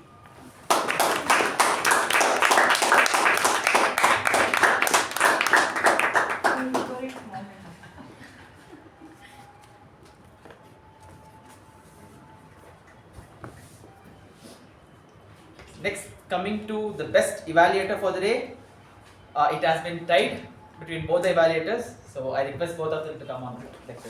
Next, coming to the best evaluator for the day, it has been tied between both the evaluators, so I request both of them to come on lecture.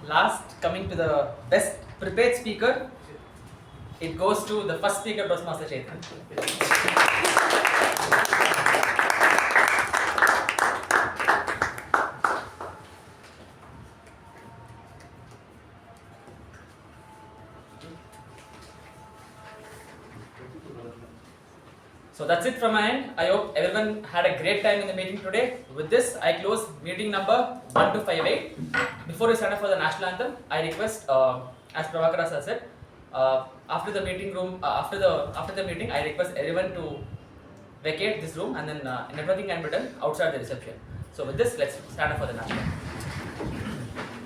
Last, coming to the best prepared speaker, it goes to the first speaker, Toastmaster Chetan. So that's it from my end. I hope everyone had a great time in the meeting today. With this, I close meeting number 1258. Before we stand up for the national anthem, I request, as Prabhakara sir said, after the meeting room, after the meeting, I request everyone to vacate this room, and then networking can be done outside the reception. So with this, let's stand up for the national anthem.